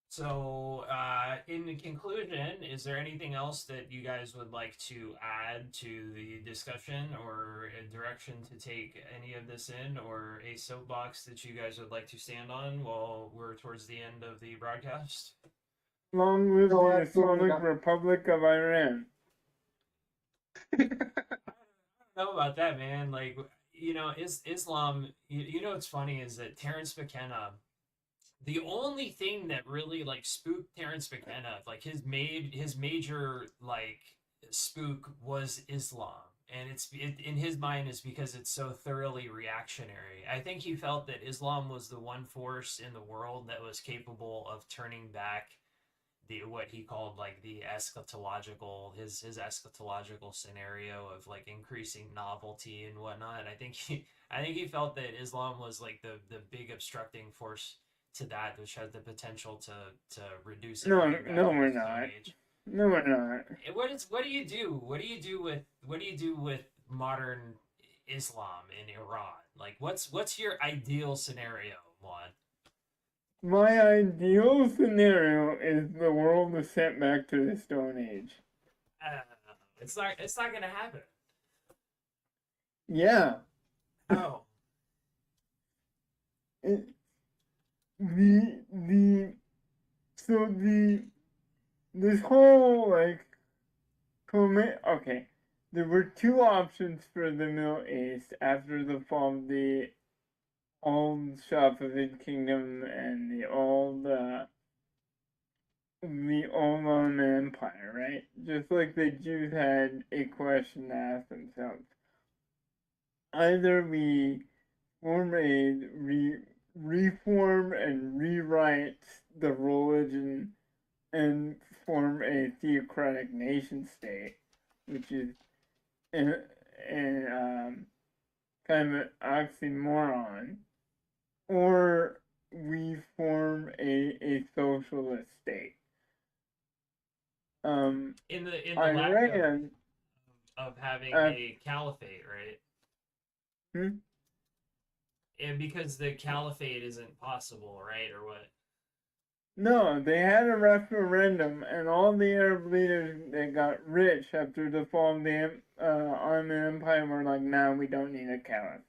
So, in conclusion, is there anything else that you guys would like to add to the discussion, or a direction to take any of this in, or a soapbox that you guys would like to stand on while we're towards the end of the broadcast? Long live the Islamic Republic of Iran. I don't know about that, man. Like, Islam. What's funny is that Terence McKenna, the only thing that really like spooked Terence McKenna, like his major like spook was Islam, and in his mind is because it's so thoroughly reactionary. I think he felt that Islam was the one force in the world that was capable of turning back the what he called like the eschatological his eschatological scenario of like increasing novelty and whatnot. I think he felt that Islam was like the big obstructing force to that, which had the potential to reduce No, everything back no, to we're the Stone not. Age. No, we're not. What do you do? What do you do with modern Islam in Iran? Like, what's your ideal scenario, Juan? My ideal scenario is the world is sent back to the Stone Age. It's not gonna happen. Yeah. How? It, the so this whole like okay, there were two options for the Middle East after the fall of the old Safavid kingdom and the old Roman Empire, right? Just like the Jews had a question to ask themselves. Either we reform and rewrite the religion and form a theocratic nation state, which is an kind of an oxymoron, or we form a socialist state. In the lack Iran of having a caliphate, right? And because the caliphate isn't possible, right, or what? No, they had a referendum, and all the Arab leaders that got rich after the fall of the Ottoman Empire were like, "Nah, we don't need a caliph."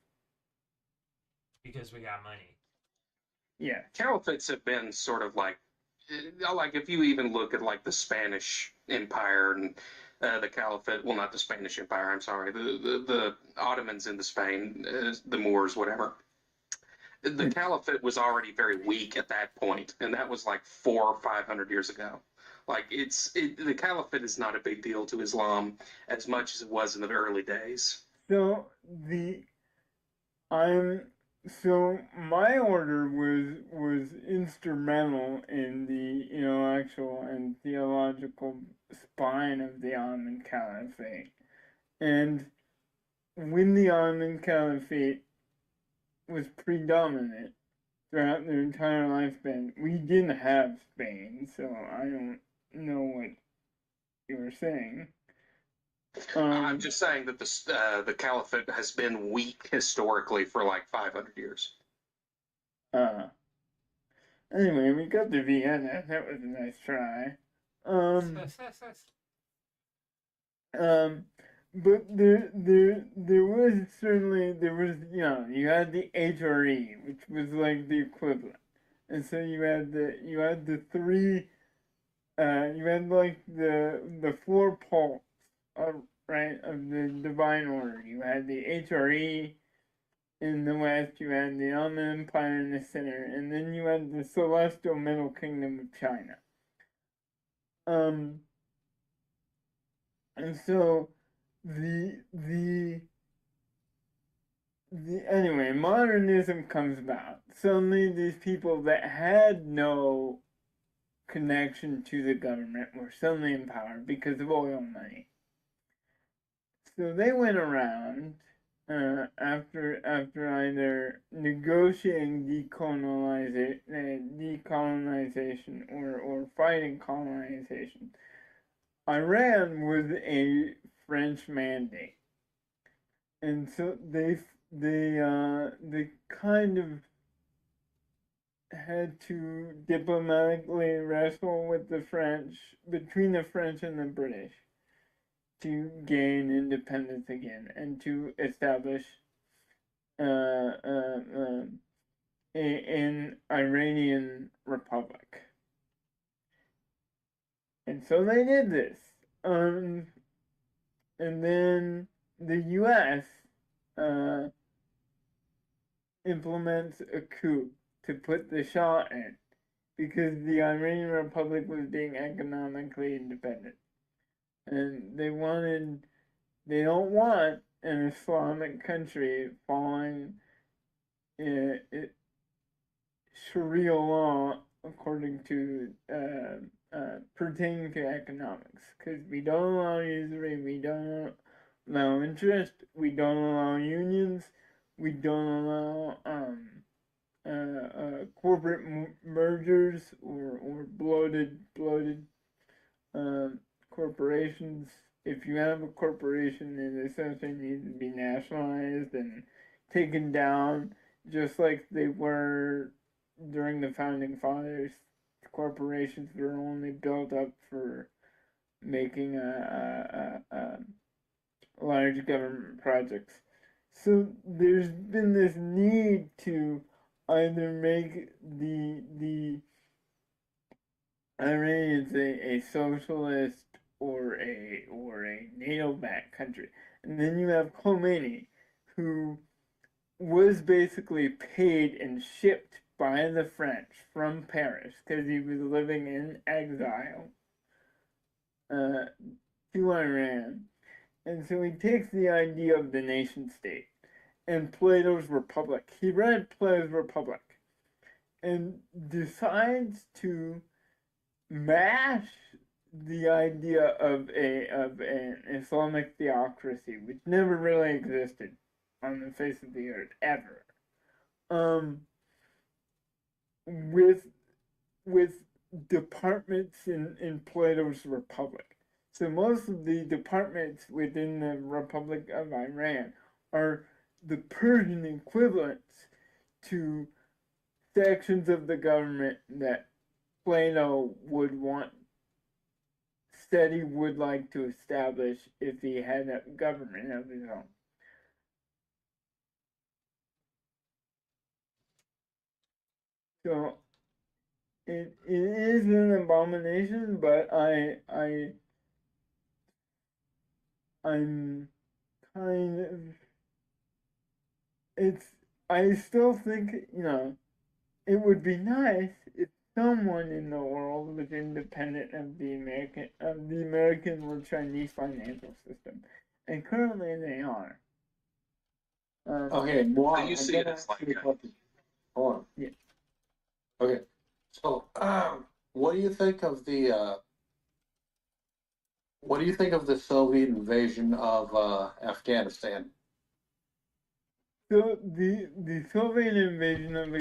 Because we got money. Yeah. Caliphates have been sort of like if you even look at like the Spanish Empire and the Caliphate, well, not the Spanish Empire, I'm sorry, the Ottomans into Spain, the Moors, whatever. The Caliphate was already very weak at that point, and that was like 400 or 500 years ago. Like the Caliphate is not a big deal to Islam as much as it was in the early days. So my order was instrumental in the intellectual and theological spine of the Ottoman Caliphate, and when the Ottoman Caliphate was predominant throughout their entire lifespan, we didn't have Spain, so I don't know what you were saying. I'm just saying that the Caliphate has been weak historically for like 500 years. Anyway, we got to Vienna. That was a nice try. But there was you had the HRE, which was like the equivalent, and so you had the three, you had like the four poles, right, of the divine order. You had the HRE in the west, you had the Ottoman Empire in the center, and then you had the celestial middle kingdom of China. And so anyway, modernism comes about. Suddenly these people that had no connection to the government were suddenly in power because of oil money. So they went around after either negotiating decolonization or fighting colonization. Iran was a French mandate, and so they kind of had to diplomatically wrestle with the French, between the French and the British, to gain independence again and to establish an Iranian republic. And so they did this. And then the U.S. Implements a coup to put the Shah in because the Iranian Republic was being economically independent. And they don't want an Islamic country following Sharia law according to pertaining to economics, because we don't allow usury, we don't allow interest, we don't allow unions, we don't allow corporate mergers or bloated corporations. If you have a corporation, it essentially needs to be nationalized and taken down, just like they were during the founding fathers. Corporations were only built up for making large government projects. So there's been this need to either make the Iranians a socialist or a NATO-backed country, and then you have Khomeini, who was basically paid and shipped by the French from Paris because he was living in exile to Iran. And so he takes the idea of the nation state and Plato's Republic. He read Plato's Republic and decides to mash the idea of an Islamic theocracy, which never really existed on the face of the earth ever, with departments in Plato's Republic. So most of the departments within the Republic of Iran are the Persian equivalents to sections of the government that Plato said he would like to establish if he had a government of his own. So it is an abomination, but I'm kind of, I still think, it would be nice if someone in the world was independent of the American or Chinese financial system, and currently they are. Okay, well, So you see it as like hold on. Yeah. Okay, so what do you think of the Soviet invasion of Afghanistan? So the Soviet invasion of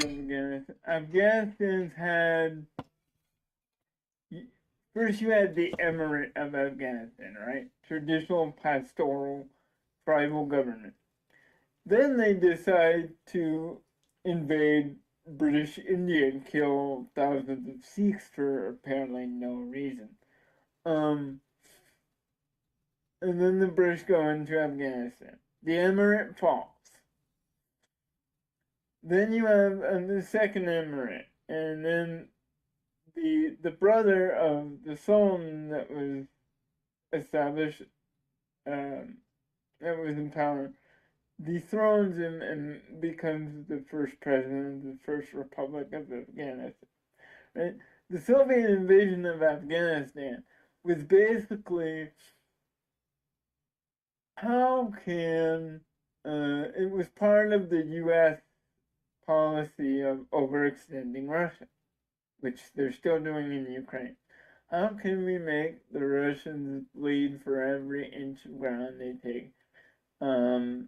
Afghanistan's had, first you had the Emirate of Afghanistan, right? Traditional pastoral tribal government. Then they decide to invade British India and kill thousands of Sikhs for apparently no reason. And then the British go into Afghanistan. The Emirate falls. Then you have the second emirate, and then the brother of the Sultan that was established, that was in power, dethrones him and becomes the first president of the First Republic of Afghanistan. Right? The Soviet invasion of Afghanistan was basically how can it was part of the U.S. policy of overextending Russia, which they're still doing in Ukraine. How can we make the Russians bleed for every inch of ground they take in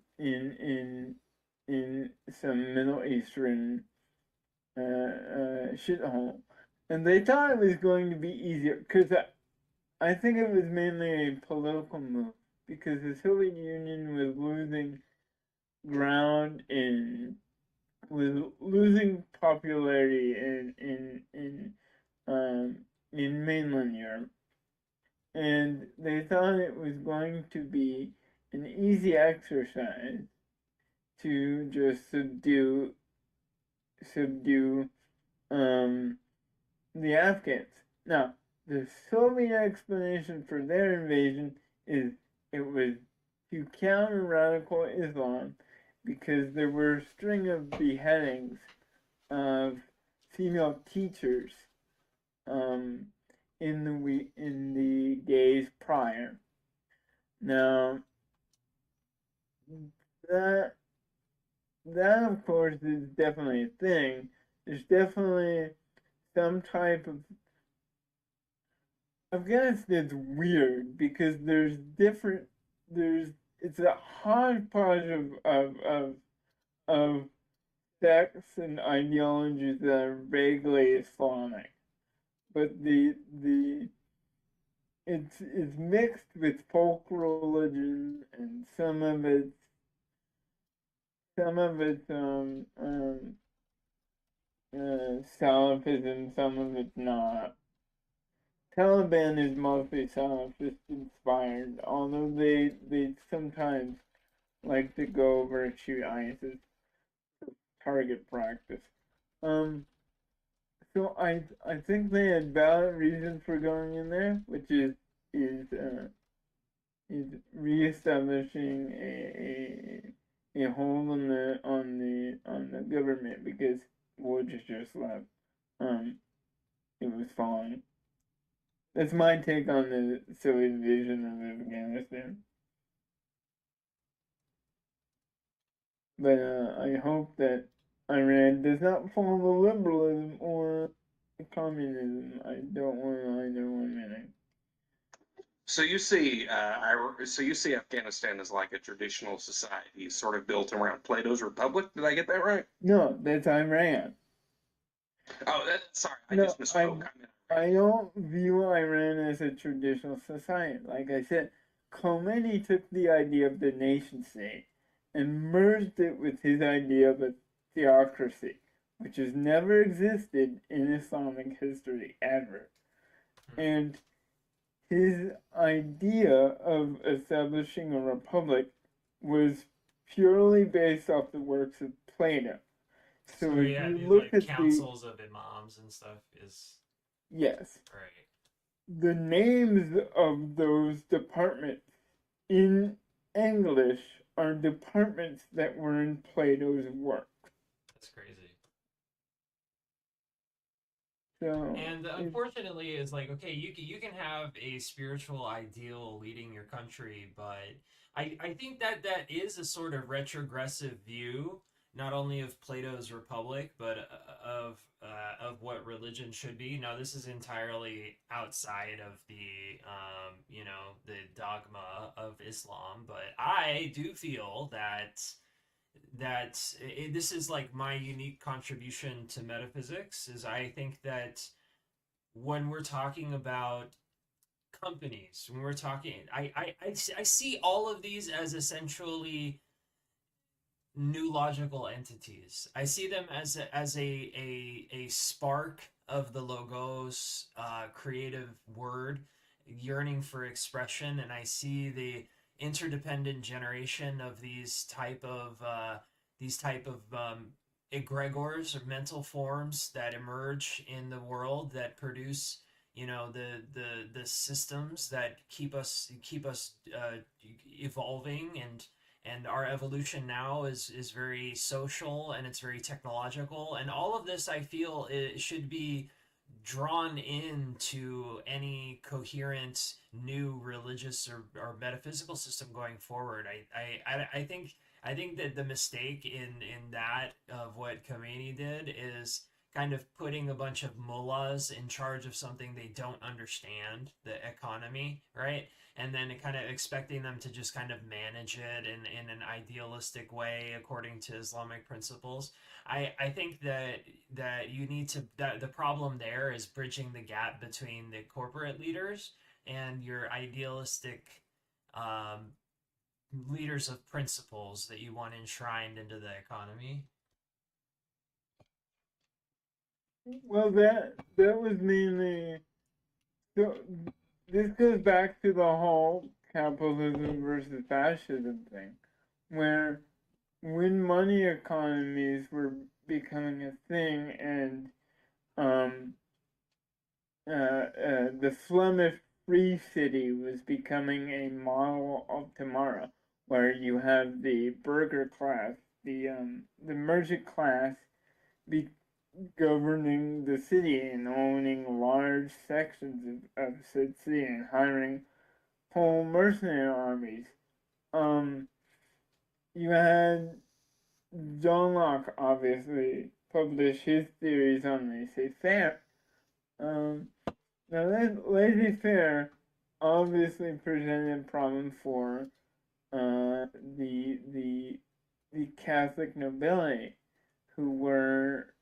some Middle Eastern shithole? And they thought it was going to be easier because I think it was mainly a political move because the Soviet Union was losing ground was losing popularity in mainland Europe, and they thought it was going to be an easy exercise to just subdue the Afghans. Now, the Soviet explanation for their invasion is it was to counter radical Islam because there were a string of beheadings of female teachers in the days prior. Now, that of course is definitely a thing. There's definitely some type of Afghanistan's weird because it's a hodgepodge of sects and ideologies that are vaguely Islamic, but it's mixed with folk religion and some of it's Salafism, some of it's not. Taliban is mostly Salafist inspired, although they sometimes like to go over and shoot ISIS target practice. So I think they had valid reasons for going in there, which is reestablishing a hold on the government because Woods just left. It was falling. That's my take on the Soviet invasion of Afghanistan. But I hope that Iran does not follow liberalism or communism. I don't want either one minute. So you see, so you see Afghanistan as like a traditional society, sort of built around Plato's Republic. Did I get that right? No, that's Iran. Oh, sorry, I No, just misspoke. I don't view Iran as a traditional society. Like I said, Khomeini took the idea of the nation state and merged it with his idea of a theocracy, which has never existed in Islamic history ever. And his idea of establishing a republic was purely based off the works of Plato. So if yeah, you these look like at councils of imams and stuff is yes, right. the names of those departments in English are departments that were in Plato's work. That's crazy. So, And unfortunately, it's like, okay, you can have a spiritual ideal leading your country, but I think that that is a sort of retrogressive view, not only of Plato's Republic, but of what religion should be. Now, this is entirely outside of the the dogma of Islam, but I do feel that this is like my unique contribution to metaphysics is I think that when we're talking about companies, when we're talking, I see all of these as essentially new logical entities. I see them as a spark of the logos, creative word, yearning for expression, and I see the interdependent generation of these type of egregores or mental forms that emerge in the world that produce the systems that keep us evolving, and our evolution now is very social and it's very technological, and all of this I feel it should be drawn into any coherent new religious or metaphysical system going forward. I think that the mistake in that of what Khomeini did is kind of putting a bunch of mullahs in charge of something they don't understand, the economy, right? And then kind of expecting them to just kind of manage it in an idealistic way according to Islamic principles. I think that you need to that the problem there is bridging the gap between the corporate leaders and your idealistic um, leaders of principles that you want enshrined into the economy. well, that was mainly so. This goes back to the whole capitalism versus fascism thing, where when money economies were becoming a thing, and um, the Flemish Free City was becoming a model of tomorrow, where you have the burger class, the merchant class, be governing the city and owning large sections of said city and hiring whole mercenary armies. Um, you had John Locke obviously publish his theories on laissez-faire. Um, Now that laissez-faire obviously presented a problem for the Catholic nobility, who were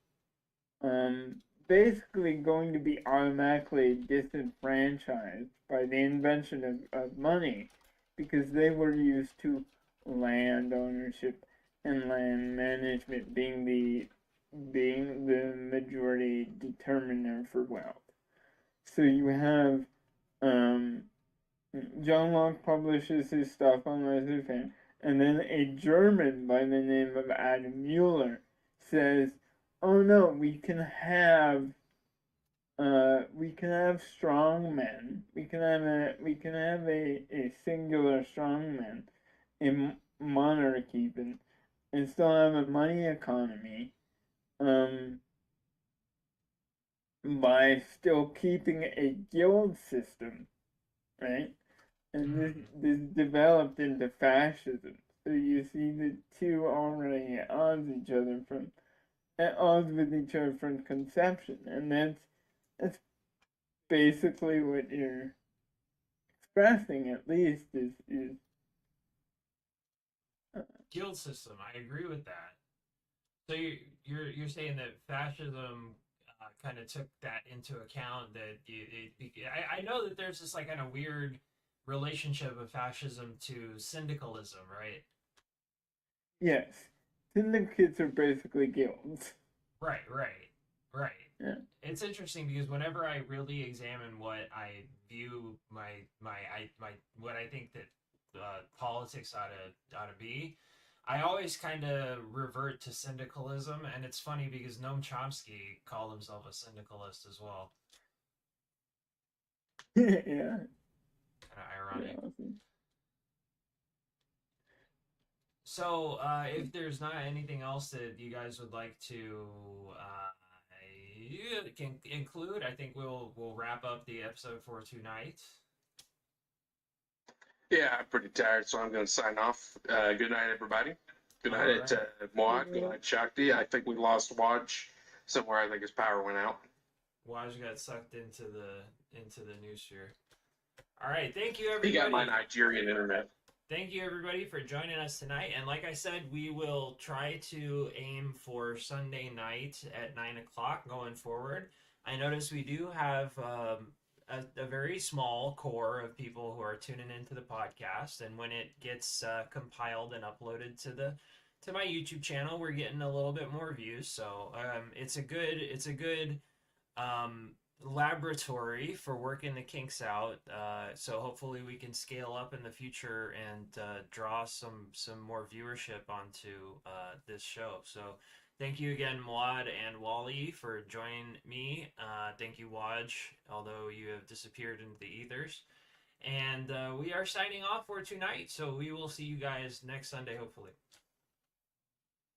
basically going to be automatically disenfranchised by the invention of money, because they were used to land ownership and land management being the majority determiner for wealth. So you have um, John Locke publishes his stuff on laissez-faire, and then a German by the name of Adam Mueller says, "Oh no, we can have strong men. We can have a singular strong man in monarchy, and still have a money economy. Um, by still keeping a guild system, right? And this developed into fascism. So you see the two already at odds with each other from conception, and That's basically what you're expressing, at least, is Guild system. I agree with that. So you're saying that fascism kind of took that into account. That I know that there's this like kind of weird relationship of fascism to syndicalism, right? yes. Syndicates are basically guilds. Right, right, right. Yeah. It's interesting because whenever I really examine what I view my what I think that politics ought to be, I always kind of revert to syndicalism, and it's funny because Noam Chomsky called himself a syndicalist as well. Yeah. Kind of ironic. Awesome. So, if there's not anything else that you guys would like to can include, I think we'll wrap up the episode for tonight. Yeah, I'm pretty tired, so I'm going to sign off. Good night, everybody. Good night, Moad. Good night, Shakti. I think we lost Watch somewhere. I think his power went out. Waj got sucked into the news sphere. All right, thank you, everybody. He got my Nigerian internet. Thank you, everybody, for joining us tonight. And like I said, we will try to aim for Sunday night at 9 o'clock going forward. I notice we do have a very small core of people who are tuning into the podcast, and when it gets compiled and uploaded to my YouTube channel, we're getting a little bit more views. So it's a good laboratory for working the kinks out. So hopefully we can scale up in the future and draw some more viewership onto this show. So thank you again, Mwad and Wally, for joining me. Thank you, Waj, although you have disappeared into the ethers. And we are signing off for tonight. So we will see you guys next Sunday, hopefully.